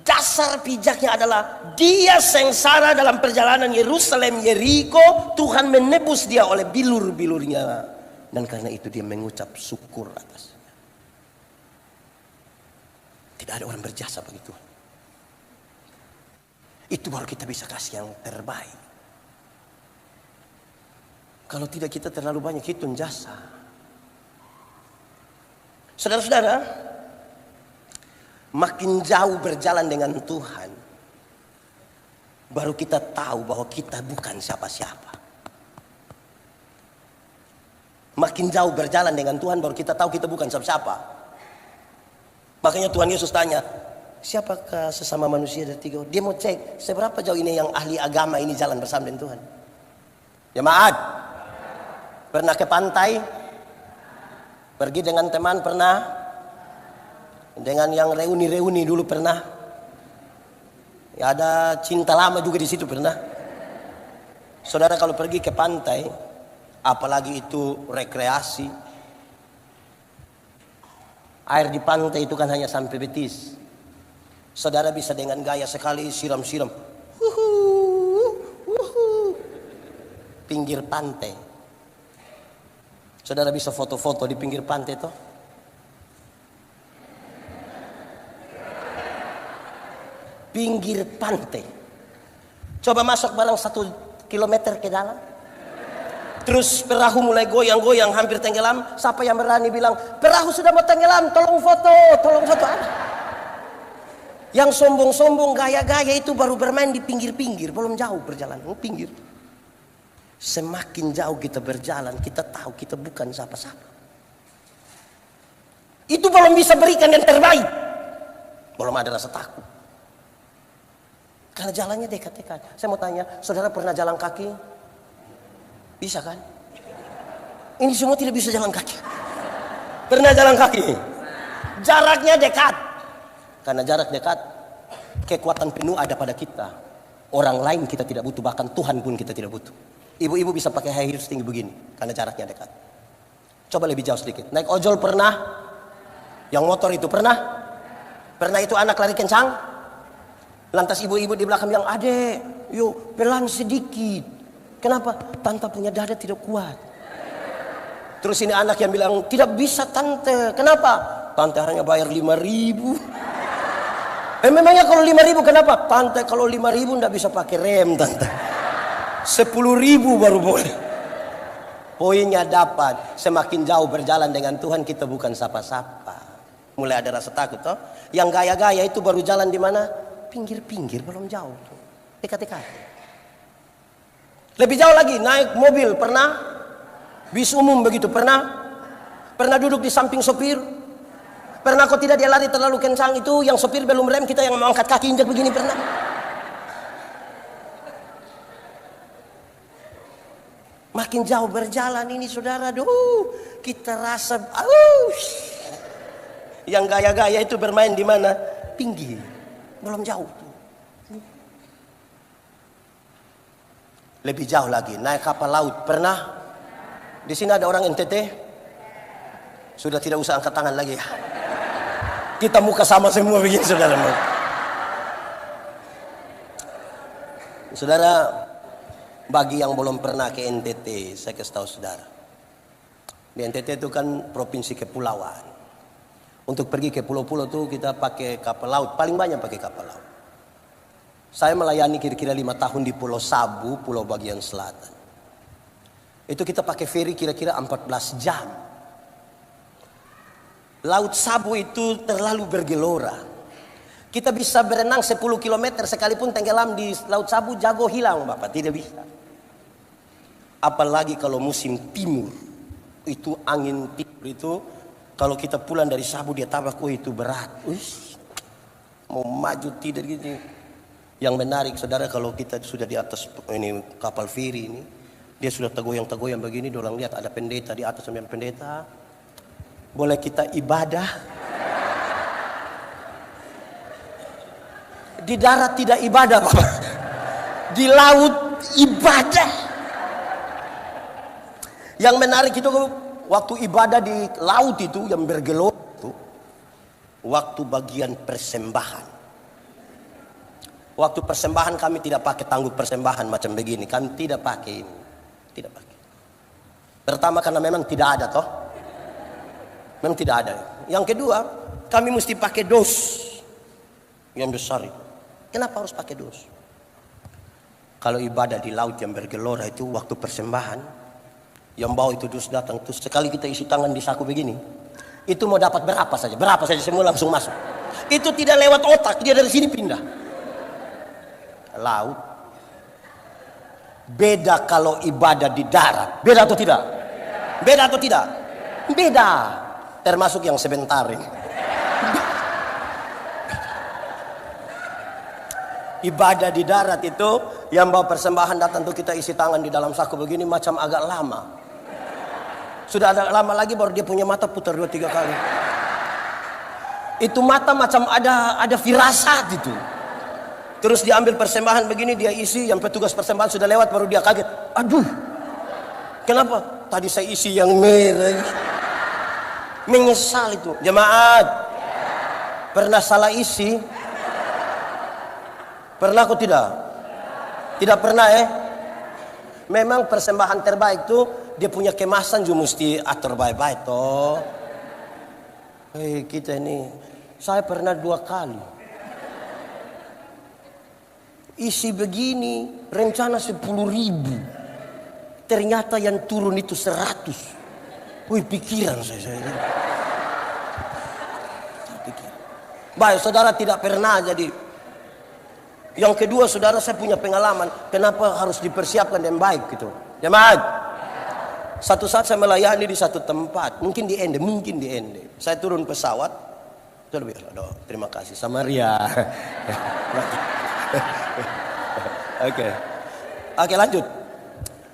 dasar pijaknya adalah dia sengsara dalam perjalanan Yerusalem Yeriko, Tuhan menebus dia oleh bilur-bilurnya, dan karena itu dia mengucap syukur atasnya. Tidak ada orang berjasa bagi Tuhan. Itu baru kita bisa kasih yang terbaik. Kalau tidak kita terlalu banyak hitung jasa. Saudara-saudara, makin jauh berjalan dengan Tuhan, baru kita tahu bahwa kita bukan siapa-siapa. Makin jauh berjalan dengan Tuhan, baru kita tahu kita bukan siapa-siapa. Makanya Tuhan Yesus tanya, siapakah sesama manusia dari tiga? Dia mau cek seberapa jauh ini yang ahli agama ini jalan bersama dengan Tuhan. Jemaat, pernah ke pantai? Pergi dengan teman pernah? Dengan yang reuni-reuni dulu pernah? Ya, ada cinta lama juga di situ pernah? Saudara kalau pergi ke pantai, apalagi itu rekreasi, air di pantai itu kan hanya sampai betis. Saudara bisa dengan gaya sekali siram-siram. Pinggir pantai. Saudara bisa foto-foto di pinggir pantai toh? Pinggir pantai. Coba masuk barang 1 kilometer ke dalam. Terus perahu mulai goyang-goyang hampir tenggelam. Siapa yang berani bilang, perahu sudah mau tenggelam, tolong foto, tolong foto. Yang sombong-sombong gaya-gaya itu baru bermain di pinggir-pinggir, belum jauh perjalanan, pinggir. Semakin jauh kita berjalan, kita tahu kita bukan siapa-siapa. Itu belum bisa berikan yang terbaik. Belum ada rasa takut. Karena jalannya dekat-dekat. Saya mau tanya, saudara pernah jalan kaki? Bisa kan? Ini semua tidak bisa jalan kaki. Pernah jalan kaki? Jaraknya dekat. Karena jarak dekat, kekuatan penuh ada pada kita. Orang lain kita tidak butuh, bahkan Tuhan pun kita tidak butuh. Ibu-ibu bisa pakai high heels tinggi begini, karena jaraknya dekat. Coba lebih jauh sedikit. Naik ojol pernah? Yang motor itu pernah? Pernah itu anak lari kencang? Lantas ibu-ibu di belakang bilang, adek, yuk pelan sedikit. Kenapa? Tante punya dada tidak kuat. Terus ini anak yang bilang, tidak bisa tante. Kenapa? Tante hanya bayar 5.000. Memangnya kalau 5.000 kenapa? Tante kalau 5.000 enggak bisa pakai rem tante. 10.000 baru boleh. Poinnya dapat, semakin jauh berjalan dengan Tuhan kita bukan siapa-siapa. Mulai ada rasa takut toh. Yang gaya-gaya itu baru jalan di mana? pinggir-pinggir, belum jauh tuh. Dekat-dekat. Lebih jauh lagi, naik mobil pernah? Bis umum begitu pernah? Pernah duduk di samping sopir? Pernah kok tidak dia lari terlalu kencang itu, yang sopir belum rem, kita yang mengangkat kaki injak begini pernah? Makin jauh berjalan ini saudara, kita rasa, yang gaya-gaya itu bermain di mana? Pinggir, belum jauh. Lebih jauh lagi, naik kapal laut pernah? Di sini ada orang NTT? Sudah tidak usah angkat tangan lagi ya. Kita muka sama semua begini saudara. Saudara, bagi yang belum pernah ke NTT, saya kasih tahu saudara. Di NTT itu kan provinsi kepulauan. Untuk pergi ke pulau-pulau itu kita pakai kapal laut, paling banyak pakai kapal laut. Saya melayani kira-kira 5 tahun di Pulau Sabu, pulau bagian selatan. Itu kita pakai feri kira-kira 14 jam. Laut Sabu itu terlalu bergelora. Kita bisa berenang 10 km sekalipun tenggelam di Laut Sabu, jago hilang Bapak, tidak bisa. Apalagi kalau musim timur, itu angin timur itu, kalau kita pulang dari Sabu dia tabrak, itu berat. Mau maju tidak gitu. Yang menarik saudara, kalau kita sudah di atas ini kapal feri ini, dia sudah tegoyang-tegoyang begini, orang lihat ada pendeta di atas, sambil pendeta, boleh kita ibadah. Di darat tidak ibadah Bapak, di laut ibadah. Yang menarik itu waktu ibadah di laut itu yang bergelora itu, waktu bagian persembahan. Waktu persembahan kami tidak pakai tangguh persembahan macam begini. Kami tidak pakai ini. Tidak pakai. Pertama karena memang tidak ada toh. Memang tidak ada. Yang kedua, kami mesti pakai dos. Yang besar itu. Kenapa harus pakai dos? Kalau ibadah di laut yang bergelora itu waktu persembahan, yang bawa itu dos datang. Terus sekali kita isi tangan di saku begini. Itu mau dapat berapa saja. Berapa saja semua langsung masuk. Itu tidak lewat otak. Dia dari sini pindah. Laut beda kalau ibadah di darat. Beda atau tidak? Beda atau tidak? Beda. Termasuk yang sebentar ini. Ibadah di darat itu yang bawa persembahan datang tuh kita isi tangan di dalam saku begini macam agak lama. Sudah ada lama lagi baru dia punya mata putar 2-3 kali. Itu mata macam ada firasat itu. Terus diambil persembahan begini, dia isi, yang petugas persembahan sudah lewat, baru dia kaget. Aduh, kenapa? Tadi saya isi yang merah. Menyesal itu. Jemaat, pernah salah isi? Pernah kok tidak? Tidak pernah Memang persembahan terbaik itu, dia punya kemasan juga mesti atur baik-baik toh. Kita ini, saya pernah 2 kali. Isi begini, rencana 10.000. Ternyata yang turun itu 100. Pikiran saya. Baik, saudara tidak pernah jadi. Yang kedua, saudara saya punya pengalaman. Kenapa harus dipersiapkan dengan baik gitu. Jemaat. Satu saat saya melayani di satu tempat. Mungkin di Ende. Saya turun pesawat. Terima kasih. Samaria. Oke, lanjut.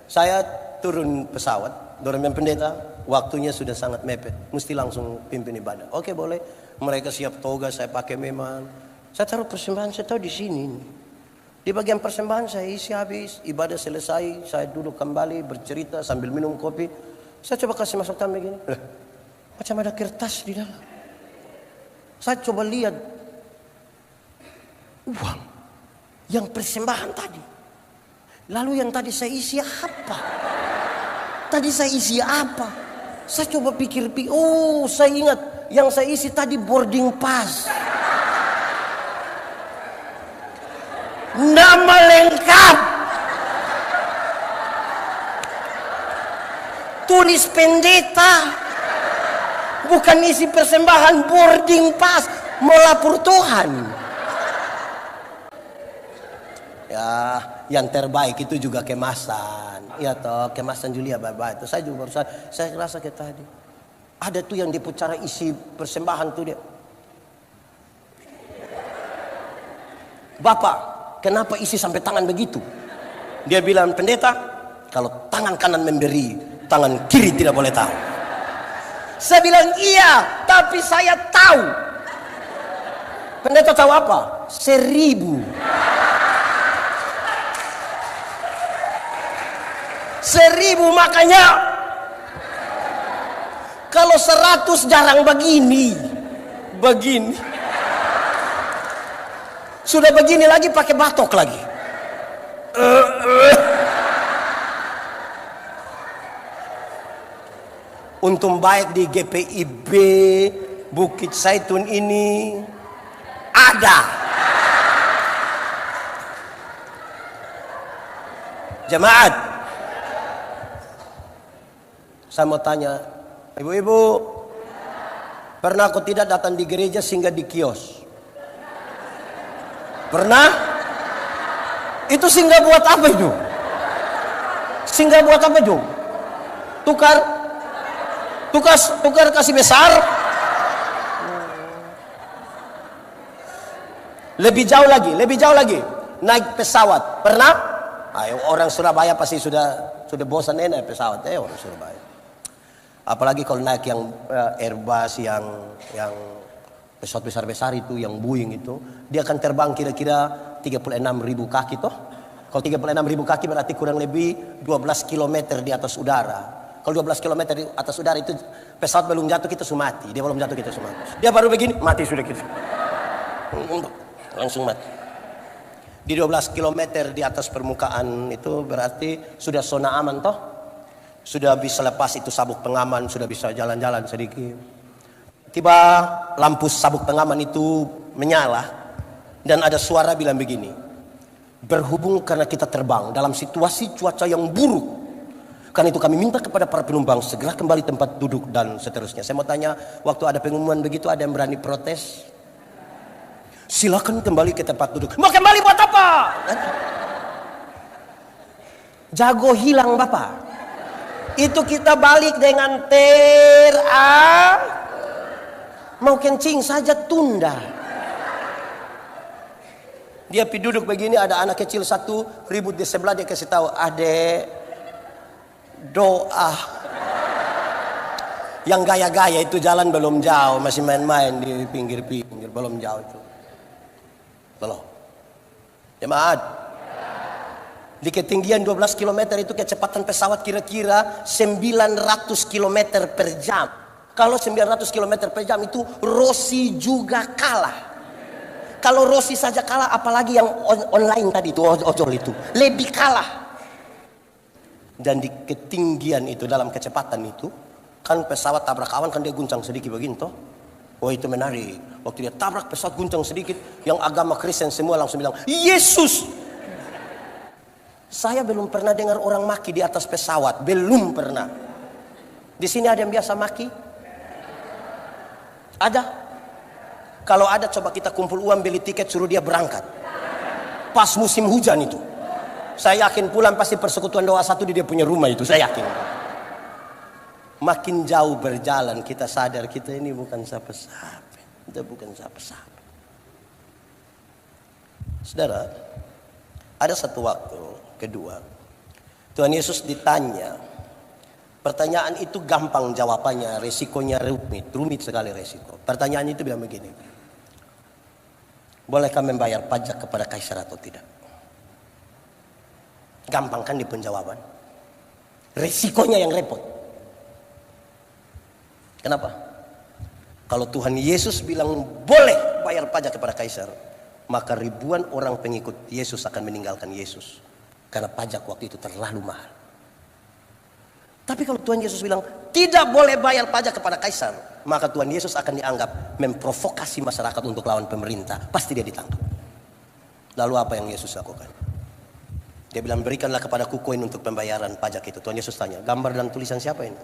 Saya turun pesawat, dorong pendeta, waktunya sudah sangat mepet, mesti langsung pimpin ibadah. Oke, boleh. Mereka siap toga, saya pakai memang. Saya taruh persembahan, saya tahu di sini. Di bagian persembahan saya isi habis, ibadah selesai, saya duduk kembali bercerita sambil minum kopi. Saya coba kasih masuk tangan begini. Macam ada kertas di dalam. Saya coba lihat uang yang persembahan tadi. Lalu yang tadi saya isi apa? Saya coba pikir, saya ingat yang saya isi tadi boarding pass. Nama lengkap. Tulis pendeta. Bukan isi persembahan, boarding pass. Mau lapor Tuhan. Ya, yang terbaik itu juga kemasan. Ya toh, kemasan Julia baik-baik. Itu saya juga barusan, saya rasa kayak tadi. Ada tuh yang dipucara isi persembahan tuh dia. Bapak, kenapa isi sampai tangan begitu? Dia bilang, pendeta, kalau tangan kanan memberi, tangan kiri tidak boleh tahu. Saya bilang, iya, tapi saya tahu. Pendeta tahu apa? 1000. 1000, makanya kalau 100 jarang begini. Sudah begini lagi pakai batok lagi. Untung baik di GPIB Bukit Zaitun ini ada. Jemaat, saya mau tanya, ibu-ibu, pernah aku tidak datang di gereja singgah di kios? Pernah? Itu singgah buat apa itu? Singgah buat apa itu? Tukar kasih besar? Lebih jauh lagi. Naik pesawat. Pernah? Ayo, orang Surabaya pasti sudah bosan naik pesawat. Orang Surabaya. Apalagi kalau naik yang Airbus yang pesawat besar-besar itu, yang Boeing itu, dia akan terbang kira-kira 36.000 kaki toh. Kalau 36.000 kaki berarti kurang lebih 12 km di atas udara. Kalau 12 km di atas udara itu pesawat belum jatuh kita sudah mati. Dia belum jatuh kita sudah mati. Dia baru begini mati sudah kita. Langsung mati. Di 12 km di atas permukaan itu berarti sudah zona aman toh. Sudah bisa lepas itu sabuk pengaman, sudah bisa jalan-jalan sedikit. Tiba lampu sabuk pengaman itu menyala dan ada suara bilang begini, berhubung karena kita terbang dalam situasi cuaca yang buruk, karena itu kami minta kepada para penumpang segera kembali tempat duduk dan seterusnya. Saya mau tanya, waktu ada pengumuman begitu ada yang berani protes? Silakan kembali ke tempat duduk. Mau kembali buat apa? Jago hilang Bapak. Itu kita balik dengan mau kencing saja tunda. Dia pergi duduk begini, ada anak kecil satu ribut di sebelah, dia kasih tahu, adek doa. Yang gaya-gaya itu jalan belum jauh, masih main-main di pinggir-pinggir, belum jauh itu. Belum. Jemaat, di ketinggian 12 km itu kecepatan pesawat kira-kira 900 km per jam. Kalau 900 km per jam itu Rossi juga kalah. Kalau Rossi saja kalah, apalagi yang online tadi itu, ojol itu, lebih kalah. Dan di ketinggian itu, dalam kecepatan itu, kan pesawat tabrak awan kan dia guncang sedikit begini toh. Oh itu menarik. Waktu dia tabrak pesawat guncang sedikit, yang agama Kristen semua langsung bilang, Yesus. Saya belum pernah dengar orang maki di atas pesawat, belum pernah. Di sini ada yang biasa maki? Ada? Kalau ada coba kita kumpul uang beli tiket suruh dia berangkat. Pas musim hujan itu. Saya yakin pulang pasti persekutuan doa satu di dia punya rumah itu, saya yakin. Makin jauh berjalan kita sadar kita ini bukan siapa-siapa. Kita bukan siapa-siapa. Saudara, ada satu waktu kedua Tuhan Yesus ditanya. Pertanyaan itu gampang jawabannya, resikonya rumit sekali resiko. Pertanyaan itu bilang begini, bolehkah membayar pajak kepada kaisar atau tidak? Gampang kan di penjawaban, resikonya yang repot. Kenapa? Kalau Tuhan Yesus bilang boleh bayar pajak kepada kaisar, maka ribuan orang pengikut Yesus akan meninggalkan Yesus karena pajak waktu itu terlalu mahal. Tapi kalau Tuhan Yesus bilang tidak boleh bayar pajak kepada kaisar, maka Tuhan Yesus akan dianggap memprovokasi masyarakat untuk lawan pemerintah. Pasti dia ditangkap. Lalu apa yang Yesus lakukan? Dia bilang berikanlah kepadaku koin untuk pembayaran pajak itu. Tuhan Yesus tanya, gambar dan tulisan siapa ini?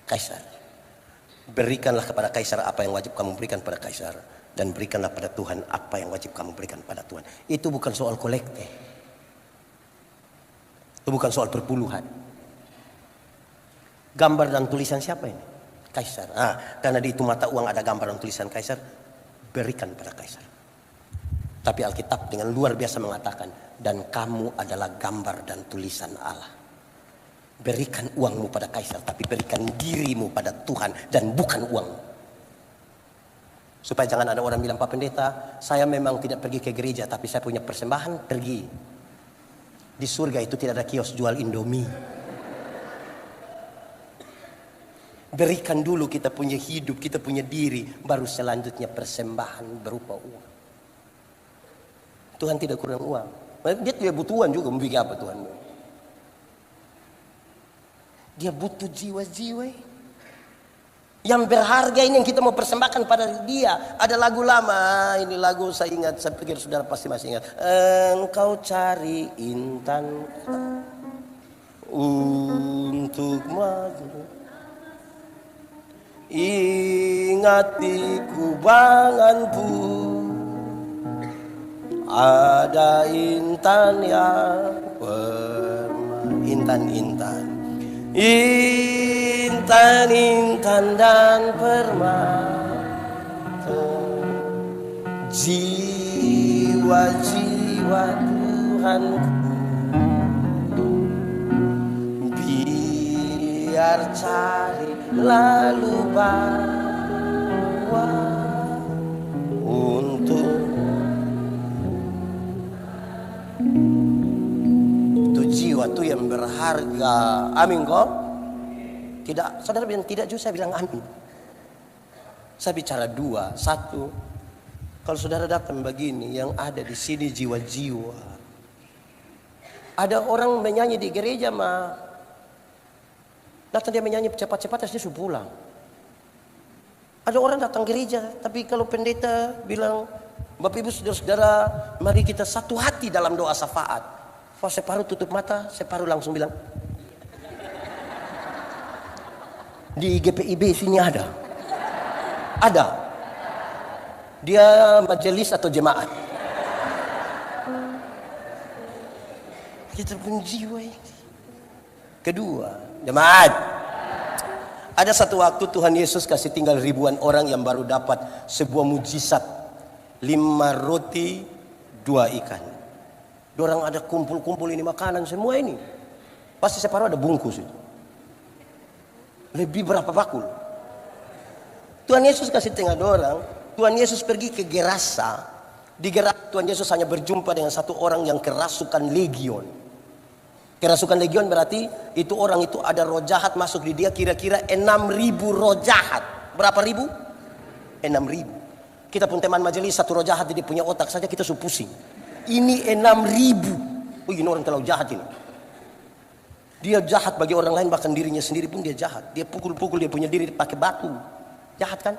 Kaisar. Berikanlah kepada kaisar apa yang wajib kamu berikan pada kaisar, dan berikanlah pada Tuhan apa yang wajib kamu berikan pada Tuhan. Itu bukan soal kolekte. Itu bukan soal perpuluhan. Gambar dan tulisan siapa ini? Kaisar. Karena di itu mata uang ada gambar dan tulisan Kaisar, berikan pada Kaisar. Tapi Alkitab dengan luar biasa mengatakan, dan kamu adalah gambar dan tulisan Allah. Berikan uangmu pada Kaisar, tapi berikan dirimu pada Tuhan dan bukan uang. Supaya jangan ada orang bilang, Pak Pendeta, saya memang tidak pergi ke gereja, tapi saya punya persembahan, pergi. Di surga itu tidak ada kios jual Indomie. Berikan dulu kita punya hidup, kita punya diri, baru selanjutnya persembahan berupa uang. Tuhan tidak kurang uang. Dia tidak butuh uang juga, mau bikin apa Tuhan? Dia butuh jiwa-jiwa yang berharga ini yang kita mau persembahkan pada dia. Ada lagu lama, ini lagu saya ingat, saya pikir saudara pasti masih ingat. Engkau cari intan untuk maju, ingat di kubanganku ada intan yang intan-intan. Intan-intan dan permata, jiwa-jiwa Tuhanku, biar cari lalu bawa untuk jiwa itu yang berharga. Amin kok? Tidak, saudara bilang tidak juga, saya bilang amin. Saya bicara dua. Satu, kalau saudara datang begini, yang ada di sini jiwa-jiwa. Ada orang menyanyi di gereja mah, datang dia menyanyi cepat-cepat, terus dia sudah pulang. Ada orang datang gereja, tapi kalau pendeta bilang, Bapak Ibu saudara-saudara, mari kita satu hati dalam doa syafaat. Pas separuh tutup mata, separuh langsung bilang. Di GPIB sini ada. Ada. Dia majelis atau jemaat. Kita punya jiwa ini. Kedua, jemaat. Ada satu waktu Tuhan Yesus kasih tinggal ribuan orang yang baru dapat sebuah mujizat. 5 roti, 2 ikan. Orang ada kumpul-kumpul ini makanan semua ini. Pasti separuh ada bungkus itu. Lebih berapa bakul. Tuhan Yesus kasih tinggal orang. Tuhan Yesus pergi ke Gerasa. Di Gerasa Tuhan Yesus hanya berjumpa dengan satu orang yang kerasukan legion. Kerasukan legion berarti itu orang itu ada roh jahat masuk di dia, kira-kira 6.000 roh jahat. Berapa ribu? 6.000. Kita pun teman majelis, satu roh jahat dia punya otak saja kita sudah pusing. Ini 6.000. Oh, ini orang terlalu jahat ini. Dia jahat bagi orang lain, bahkan dirinya sendiri pun dia jahat. Dia pukul-pukul dia punya diri pakai batu. Jahat kan?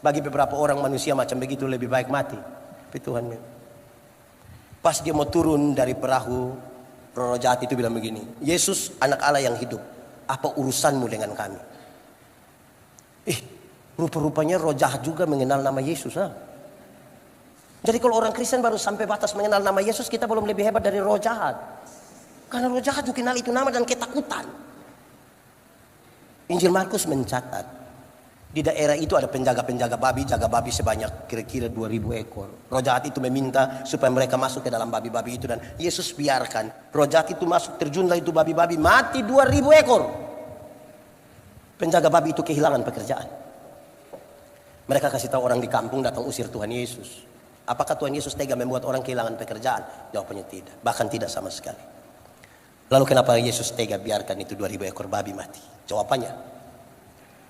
Bagi beberapa orang manusia macam begitu lebih baik mati. Tapi Tuhan, pas dia mau turun dari perahu, roh jahat itu bilang begini, Yesus anak Allah yang hidup, apa urusanmu dengan kami? Rupa-rupanya roh jahat juga mengenal nama Yesus. Jadi kalau orang Kristen baru sampai batas mengenal nama Yesus, kita belum lebih hebat dari roh jahat. Karena roh jahat juga kenal itu nama dan ketakutan. Injil Markus mencatat, di daerah itu ada penjaga-penjaga babi, jaga babi sebanyak kira-kira 2.000 ekor. Roh jahat itu meminta supaya mereka masuk ke dalam babi-babi itu, dan Yesus biarkan. Roh jahat itu masuk, terjunlah itu babi-babi, mati 2.000 ekor. Penjaga babi itu kehilangan pekerjaan. Mereka kasih tahu orang di kampung, datang usir Tuhan Yesus. Apakah Tuhan Yesus tega membuat orang kehilangan pekerjaan? Jawabannya tidak, bahkan tidak sama sekali. Lalu kenapa Yesus tega biarkan itu 2.000 ekor babi mati? Jawabannya,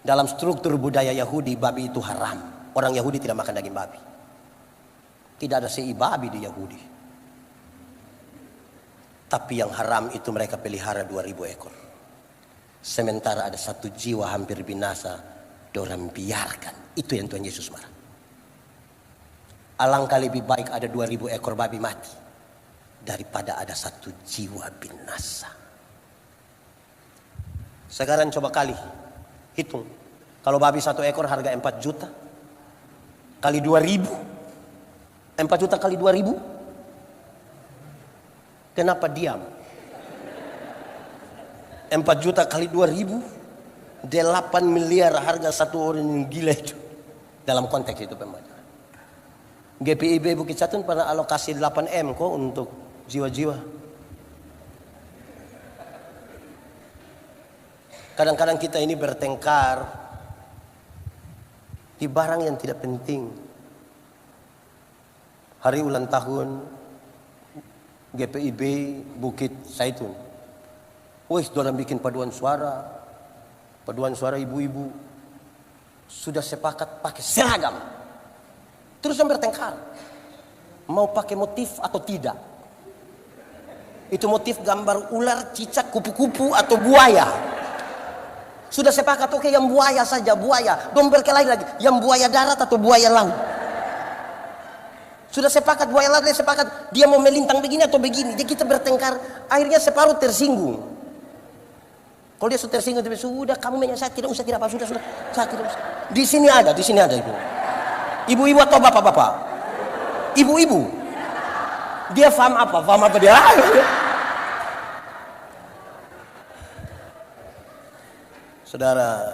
dalam struktur budaya Yahudi, babi itu haram. Orang Yahudi tidak makan daging babi. Tidak ada sei babi di Yahudi. Tapi yang haram itu mereka pelihara 2.000 ekor. Sementara ada satu jiwa hampir binasa, dorang biarkan. Itu yang Tuhan Yesus marah. Alangkah lebih baik ada 2.000 ekor babi mati daripada ada satu jiwa binasa. Sekarang coba kali hitung, kalau babi 1 ekor harga 4 juta kali 2.000, 4 juta kali 2.000. Kenapa diam? 4 juta kali 2.000, 8 miliar harga satu orang yang gila itu. Dalam konteks itu pembaca. GPIB Bukit Catun pernah alokasi 8M kok untuk jiwa-jiwa. Kadang-kadang kita ini bertengkar di barang yang tidak penting. Hari ulang tahun GPIB Bukit Zaitun. Wih, orang bikin paduan suara ibu-ibu. Sudah sepakat pakai seragam. Terus yang bertengkar. Mau pakai motif atau tidak? Itu motif gambar ular, cicak, kupu-kupu atau buaya. Sudah sepakat, oke, yang buaya saja, buaya. Dong berkelahi lagi, yang buaya darat atau buaya laut. Sudah sepakat, buaya laut, sepakat. Dia mau melintang begini atau begini. Jadi kita bertengkar, akhirnya separuh tersinggung. Kalau dia sudah tersinggung, tapi sudah kamu menyesal, tidak usah, tidak apa, sudah, saya tidak usah. Di sini ada ibu. Ibu-ibu atau bapak-bapak? Ibu-ibu. Dia paham apa dia? Saudara,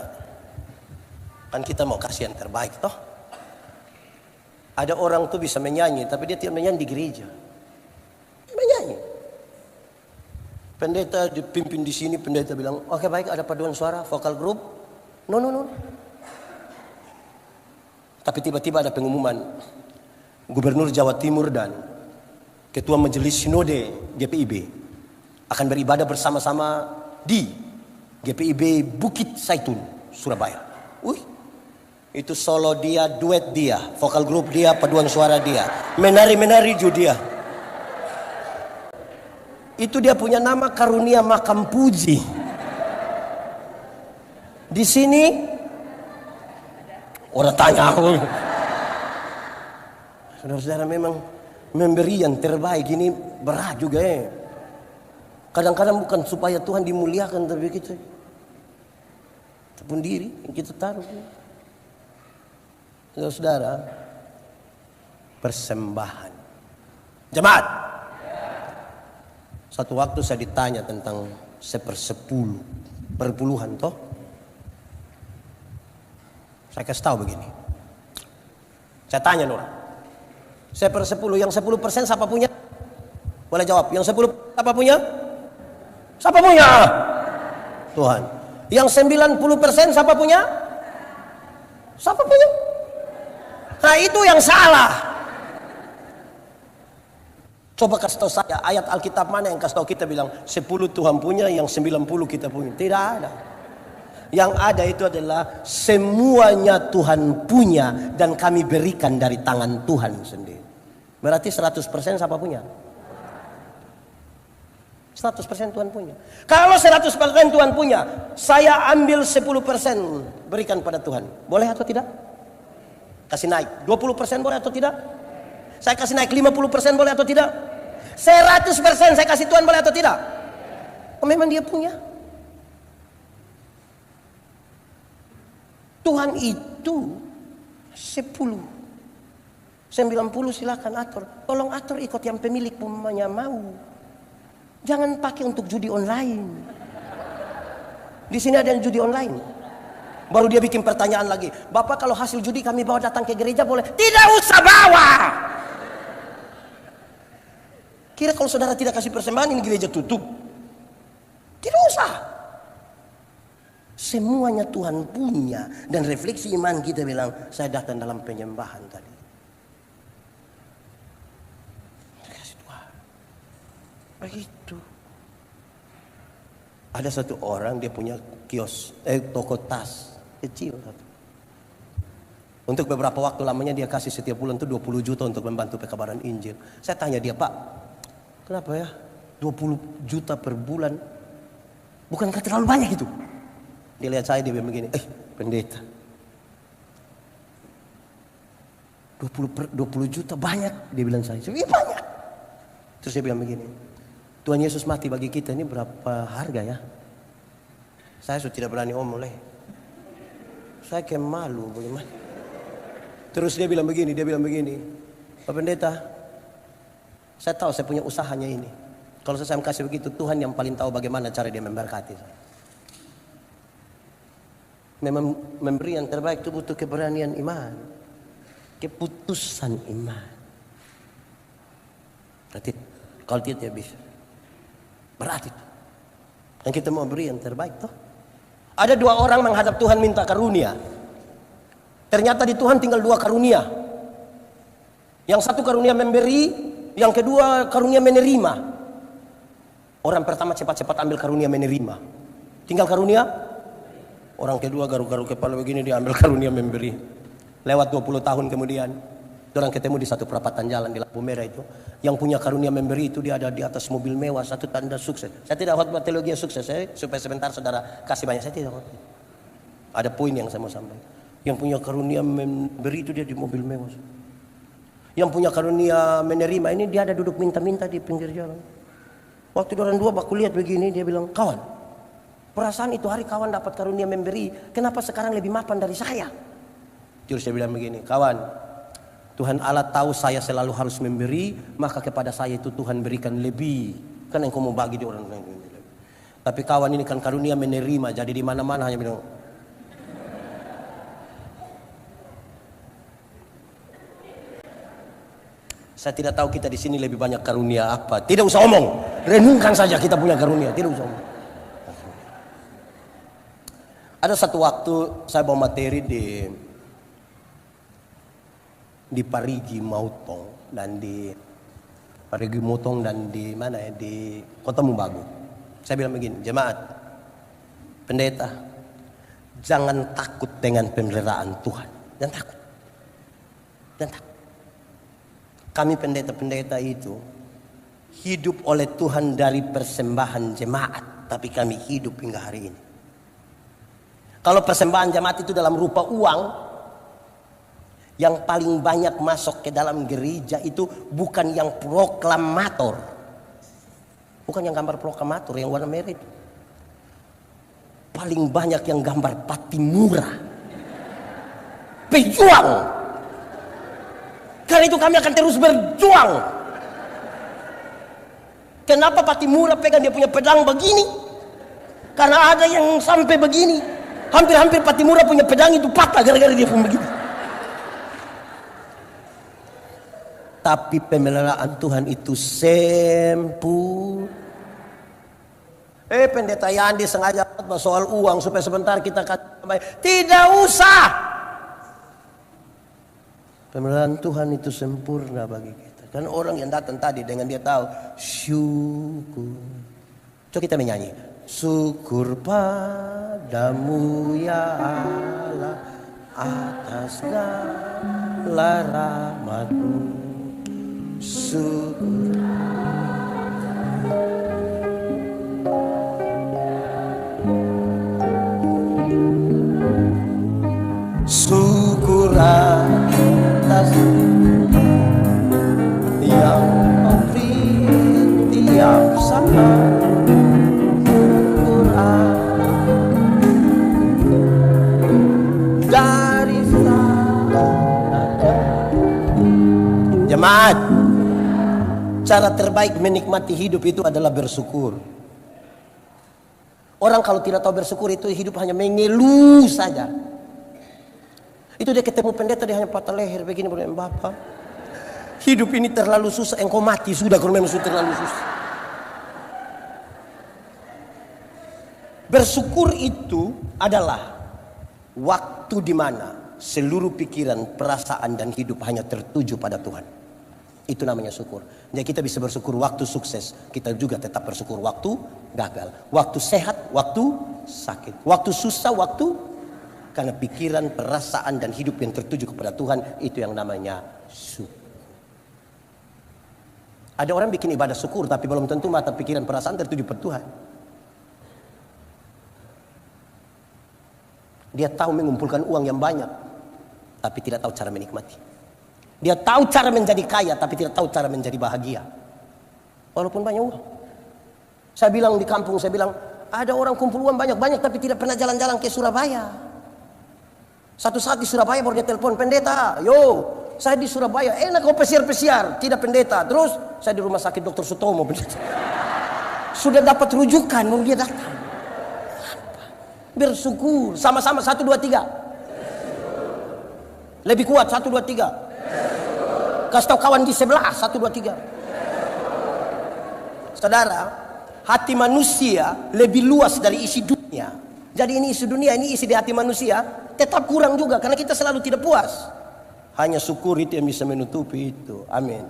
kan kita mau kasih yang terbaik, toh? Ada orang tuh bisa menyanyi, tapi dia tidak menyanyi di gereja. Menyanyi. Pendeta dipimpin di sini, pendeta bilang, oke baik, ada paduan suara, vokal grup. No. Tapi tiba-tiba ada pengumuman, Gubernur Jawa Timur dan Ketua Majelis Sinode GPIB akan beribadah bersama-sama di GPIB Bukit Zaitun, Surabaya. Itu solo dia, duet dia, vokal grup dia, paduan suara dia, menari-menari juga dia. Itu dia punya nama Karunia Makam Puji. Di sini orang tanya aku. Saudara-saudara, memang memberi yang terbaik ini berat juga ya. Kadang-kadang bukan supaya Tuhan dimuliakan, tapi kita pun diri yang kita taruh. Saudara, persembahan. Jemaat. Satu waktu saya ditanya tentang 1/10 perpuluhan toh. Saya kasih tahu begini. Saya tanya orang, 1/10, yang 10% siapa punya? Boleh jawab. Yang 10 siapa punya? Siapa punya? Tuhan. Yang 90% siapa punya? Siapa punya? Nah itu yang salah. Coba kasih tahu saya ayat Alkitab mana yang kasih tahu kita bilang 10 Tuhan punya, yang 90 kita punya. Tidak ada. Yang ada itu adalah semuanya Tuhan punya dan kami berikan dari tangan Tuhan sendiri. Berarti 100% siapa punya? 100% Tuhan punya. Kalau 100% Tuhan punya, saya ambil 10% berikan pada Tuhan. Boleh atau tidak? Kasih naik 20% boleh atau tidak? Saya kasih naik 50% boleh atau tidak? 100% saya kasih Tuhan boleh atau tidak? Oh, memang dia punya. Tuhan itu 10, 90 silakan atur. Tolong atur ikut yang pemilik punya mau. Jangan pakai untuk judi online. Di sini ada yang judi online. Baru dia bikin pertanyaan lagi. Bapak, kalau hasil judi kami bawa datang ke gereja boleh? Tidak usah bawa. Kira kalau saudara tidak kasih persembahan ini gereja tutup? Tidak usah. Semuanya Tuhan punya. Dan refleksi iman kita bilang, saya datang dalam penyembahan tadi. Kasih Tuhan. Begitu. Ada satu orang dia punya toko tas kecil. Untuk beberapa waktu lamanya dia kasih setiap bulan tuh 20 juta untuk membantu pekabaran Injil. Saya tanya dia, Pak, kenapa ya 20 juta per bulan? Bukankah terlalu banyak itu? Dia lihat saya, dia bilang begini, pendeta, 20 juta banyak. Dia bilang saya, iya banyak. Terus dia bilang begini, Tuhan Yesus mati bagi kita ini berapa harga ya? Saya sudah tidak berani omong leh. Saya kayak malu bagaimana. Terus dia bilang begini, Pak Pendeta, saya tahu saya punya usahanya ini. Kalau saya kasih begitu, Tuhan yang paling tahu bagaimana cara dia memberkati saya. Memang memberi yang terbaik itu butuh keberanian iman, keputusan iman. Berarti kalau tidak bisa, berarti dan kita mau beri yang terbaik toh. Ada dua orang menghadap Tuhan minta karunia. Ternyata di Tuhan tinggal dua karunia. Yang satu karunia memberi, yang kedua karunia menerima. Orang pertama cepat-cepat ambil karunia menerima. Tinggal karunia. Orang kedua garuk-garuk kepala begini, dia ambil karunia memberi. Lewat 20 tahun kemudian, orang ketemu di satu perapatan jalan di lampu merah itu. Yang punya karunia memberi itu dia ada di atas mobil mewah, satu tanda sukses. Saya tidak khotbah teologi sukses, supaya sebentar saudara kasih banyak. Saya tidak khotbah. Ada poin yang saya mau sampaikan. Yang punya karunia memberi itu dia di mobil mewah. Yang punya karunia menerima ini dia ada duduk minta-minta di pinggir jalan. Waktu orang dua baku lihat begini, dia bilang, kawan, perasaan itu hari kawan dapat karunia memberi, kenapa sekarang lebih mapan dari saya? Terus saya bilang begini, kawan, Tuhan Allah tahu saya selalu harus memberi, maka kepada saya itu Tuhan berikan lebih. Kan yang kau mau bagi di orang lain. Tapi kawan ini kan karunia menerima, jadi di mana-mana hanya bilang. Saya tidak tahu kita di sini lebih banyak karunia apa. Tidak usah omong, renungkan saja kita punya karunia. Tidak usah omong. Ada satu waktu saya bawa materi di Parigi Motong dan di Parigi Motong dan di mana ya, di Kota Mumbagu. Saya bilang begini, jemaat, pendeta, jangan takut dengan pemeliharaan Tuhan. Jangan takut. Jangan takut. Kami pendeta-pendeta itu hidup oleh Tuhan dari persembahan jemaat, tapi kami hidup hingga hari ini. Kalau persembahan jemaat itu dalam rupa uang, yang paling banyak masuk ke dalam gereja itu bukan yang proklamator. Bukan yang gambar proklamator yang warna merah itu. Paling banyak yang gambar Patimura. Pejuang. Karena itu kami akan terus berjuang. Kenapa Patimura pegang dia punya pedang begini? Karena ada yang sampai begini. Hampir-hampir Patimura punya pedang itu patah gara-gara dia pun begini. Tapi pemeliharaan Tuhan itu sempurna. Pendeta Yandi sengaja soal uang supaya sebentar kita kata tidak usah. Pemeliharaan Tuhan itu sempurna bagi kita. Kan orang yang datang tadi dengan dia tahu syukur. Coba kita menyanyi. Syukur padamu ya Allah atas segala rahmat-Mu. Syukur. Syukur atas yang memberi tiap saat. Syukur dari sana. Jemaat, cara terbaik menikmati hidup itu adalah bersyukur. Orang kalau tidak tahu bersyukur itu hidup hanya mengeluh saja. Itu dia ketemu pendeta dia hanya patah leher begini, Bapak. Hidup ini terlalu susah, engkau mati sudah kalau memang sudah terlalu susah. Bersyukur itu adalah waktu di mana seluruh pikiran, perasaan dan hidup hanya tertuju pada Tuhan. Itu namanya syukur. Jadi kita bisa bersyukur waktu sukses, kita juga tetap bersyukur waktu gagal, waktu sehat, waktu sakit, waktu susah, waktu karena pikiran, perasaan dan hidup yang tertuju kepada Tuhan itu yang namanya syukur. Ada orang bikin ibadah syukur tapi belum tentu mata pikiran, perasaan tertuju pada Tuhan. Dia tahu mengumpulkan uang yang banyak tapi tidak tahu cara menikmati. Dia tahu cara menjadi kaya tapi tidak tahu cara menjadi bahagia. Walaupun banyak uang. Saya bilang di kampung, saya bilang ada orang kumpul uang banyak-banyak tapi tidak pernah jalan-jalan ke Surabaya. Satu saat di Surabaya baru dia telepon, pendeta, yo saya di Surabaya, enak kau pesiar-pesiar, tidak pendeta. Terus saya di rumah sakit Dr. Sutomo, pendeta. Sudah dapat rujukan, mau dia datang. Bersyukur. Sama-sama 1, 2, 3. Lebih kuat 1, 2, 3. Kasih tahu kawan di sebelah 1, 2, 3. Saudara, hati manusia lebih luas dari isi dunia. Jadi ini isi dunia, ini isi di hati manusia, tetap kurang juga karena kita selalu tidak puas. Hanya syukur itu yang bisa menutupi itu. Amin.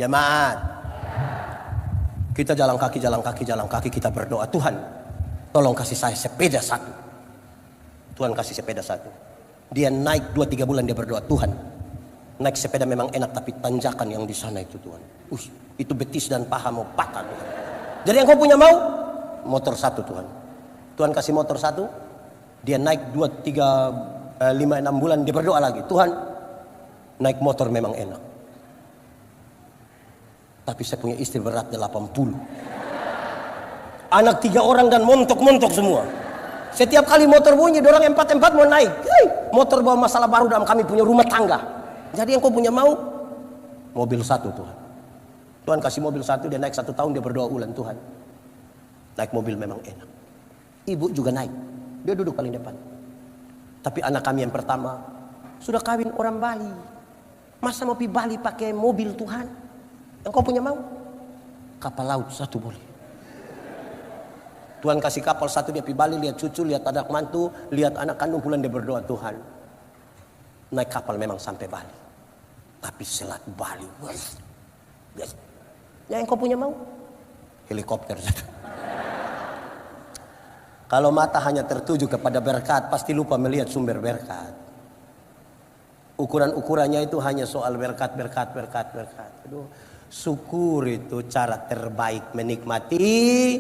Jemaat, kita jalan kaki kita berdoa, Tuhan tolong kasih saya sepeda 1. Tuhan kasih sepeda 1. Dia naik 2-3 bulan dia berdoa, Tuhan naik sepeda memang enak tapi tanjakan yang di sana itu Tuhan, itu betis dan paha mau patah Tuhan. Jadi yang kau punya mau motor 1 Tuhan. Tuhan kasih motor 1, dia naik 2, 3, 5, 6 bulan dia berdoa lagi, Tuhan naik motor memang enak tapi saya punya istri beratnya 80, anak 3 orang dan montok-montok semua. Setiap kali motor bunyi dorang 4 mau naik. Motor bawa masalah baru dalam kami punya rumah tangga. Jadi yang kau punya mau mobil 1 Tuhan. Tuhan kasih mobil 1, dia naik 1 tahun dia berdoa ulang, Tuhan naik mobil memang enak. Ibu juga naik, dia duduk paling depan. Tapi anak kami yang pertama sudah kawin orang Bali. Masa mau pergi Bali pakai mobil Tuhan? Yang kau punya mau kapal laut 1 boleh. Tuhan kasih kapal 1 dia pergi Bali, lihat cucu, lihat anak mantu, lihat anak kandung, pulang dia berdoa, Tuhan naik kapal memang sampai Bali tapi selat Bali yes. Yang kau punya mau helikopter 1. Kalau mata hanya tertuju kepada berkat, pasti lupa melihat sumber berkat. Ukuran-ukurannya itu hanya soal berkat. Aduh, syukur itu cara terbaik menikmati.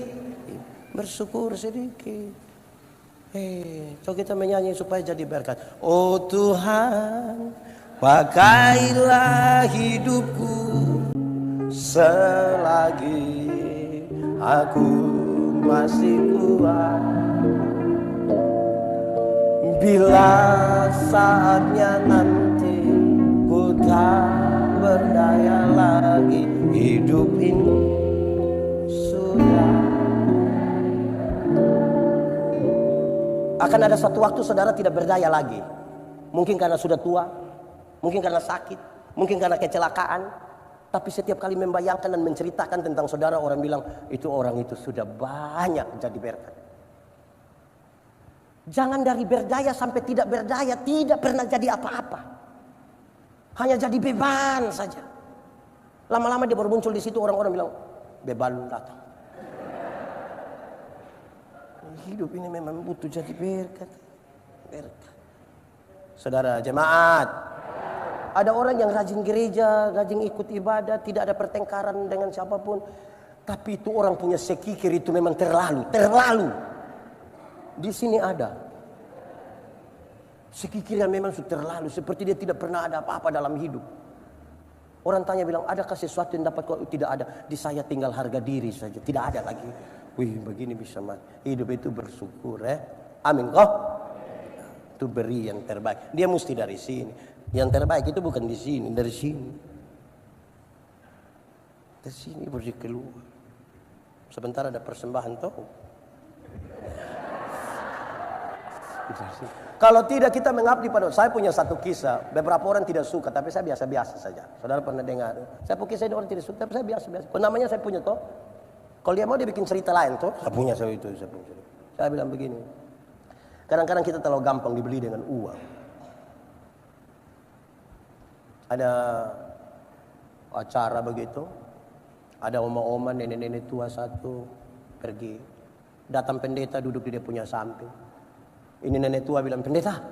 Bersyukur sedikit. Coba kita menyanyi supaya jadi berkat. Oh Tuhan, pakailah hidupku selagi aku masih kuat. Bila saatnya nanti ku tak berdaya lagi, hidup ini sudah. Akan ada satu waktu saudara tidak berdaya lagi. Mungkin karena sudah tua, mungkin karena sakit, mungkin karena kecelakaan. Tapi setiap kali membayangkan dan menceritakan tentang saudara, orang bilang itu orang itu sudah banyak jadi berkat. Jangan dari berdaya sampai tidak berdaya, tidak pernah jadi apa-apa. Hanya jadi beban saja. Lama-lama dia baru muncul di situ, orang-orang bilang beban datang. Hidup ini memang butuh jadi berkat. Saudara jemaat, ada orang yang rajin gereja, rajin ikut ibadah, tidak ada pertengkaran dengan siapapun. Tapi itu orang punya sekikir itu memang terlalu. Di sini ada sekikir yang memang sudah terlalu, seperti dia tidak pernah ada apa-apa dalam hidup. Orang tanya bilang, adakah sesuatu yang dapat kau? Tidak ada. Di saya tinggal harga diri saja, tidak ada lagi. Wih, begini bisa mati. Hidup itu bersyukur, amin kok. Itu beri yang terbaik. Dia mesti dari sini. Yang terbaik itu bukan di sini, dari sini. Dari sini baru keluar. Sebentar ada persembahan toh. Kalau tidak kita mengabdi pada. Saya punya satu kisah. Beberapa orang tidak suka, tapi saya biasa-biasa saja. Saudara pernah dengar? Saya punya kisah orang tidak suka, tapi saya biasa-biasa. Namanya saya punya toh. Kalau dia mau dia bikin cerita lain toh. Saya punya itu. Saya bilang begini. Kadang-kadang kita terlalu gampang dibeli dengan uang. Ada acara begitu. Ada oma-oma, nenek-nenek tua satu pergi. Datang pendeta duduk di dia punya samping. Ini nenek tua bilang, pendeta,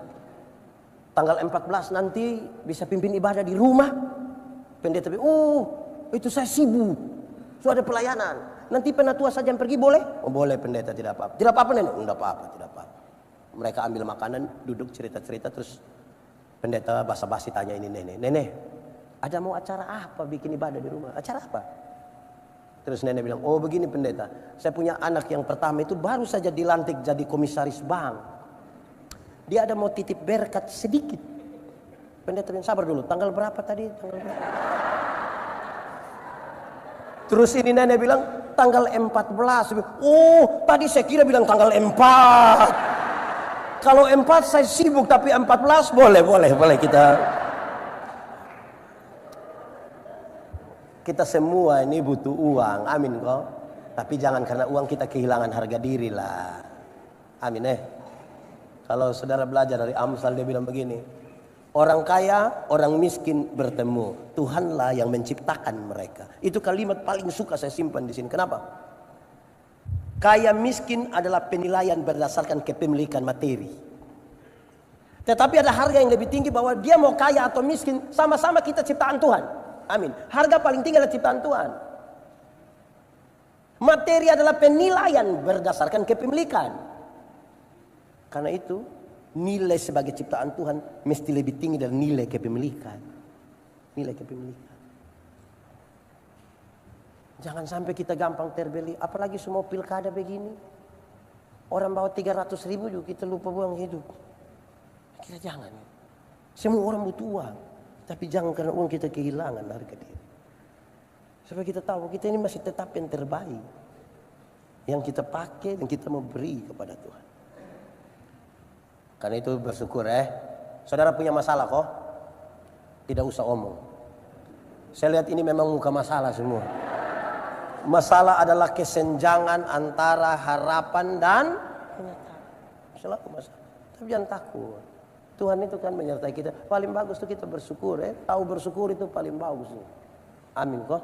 tanggal 14 nanti bisa pimpin ibadah di rumah. Pendeta bilang, itu saya sibuk. Sudah ada pelayanan. Nanti penatua saja yang pergi boleh? Oh boleh pendeta, tidak apa-apa. Tidak apa-apa nenek? Tidak apa-apa, tidak apa-apa. Mereka ambil makanan, duduk cerita-cerita, terus pendeta basa-basi tanya ini nenek. Nenek, ada mau acara apa bikin ibadah di rumah? Acara apa? Terus nenek bilang, oh begini pendeta, saya punya anak yang pertama itu baru saja dilantik jadi komisaris bank. Dia ada mau titip berkat sedikit. Pendeta bilang, sabar dulu, tanggal berapa tadi? Tanggal berapa? Terus ini nenek bilang, tanggal 14. Oh, tadi saya kira bilang tanggal 4. kalau 4 saya sibuk, tapi 14 boleh kita semua ini butuh uang, amin kok. Tapi jangan karena uang kita kehilangan harga diri lah, amin. Kalau saudara belajar dari Amsal, dia bilang begini, orang kaya, orang miskin bertemu, Tuhanlah yang menciptakan mereka. Itu kalimat paling suka saya simpan di sini. Kenapa? Kaya miskin adalah penilaian berdasarkan kepemilikan materi. Tetapi ada harga yang lebih tinggi, bahwa dia mau kaya atau miskin, sama-sama kita ciptaan Tuhan. Amin. Harga paling tinggi adalah ciptaan Tuhan. Materi adalah penilaian berdasarkan kepemilikan. Karena itu, nilai sebagai ciptaan Tuhan mesti lebih tinggi dari nilai kepemilikan. Nilai kepemilikan. Jangan sampai kita gampang terbeli. Apalagi semua pilkada begini. Orang bawa 300.000 juga kita lupa buang hidup. Kita jangan. Semua orang butuh uang. Tapi jangan karena uang kita kehilangan harga diri. Supaya kita tahu kita ini masih tetap yang terbaik. Yang kita pakai dan kita mau beri kepada Tuhan. Karena itu bersyukur Saudara punya masalah kok, tidak usah omong. Saya lihat ini memang muka masalah semua. Masalah adalah kesenjangan antara harapan dan kenyataan. Selalu masalah. Tapi jangan takut. Tuhan itu kan menyertai kita. Paling bagus itu kita bersyukur. Tahu bersyukur itu paling bagus. Amin kok.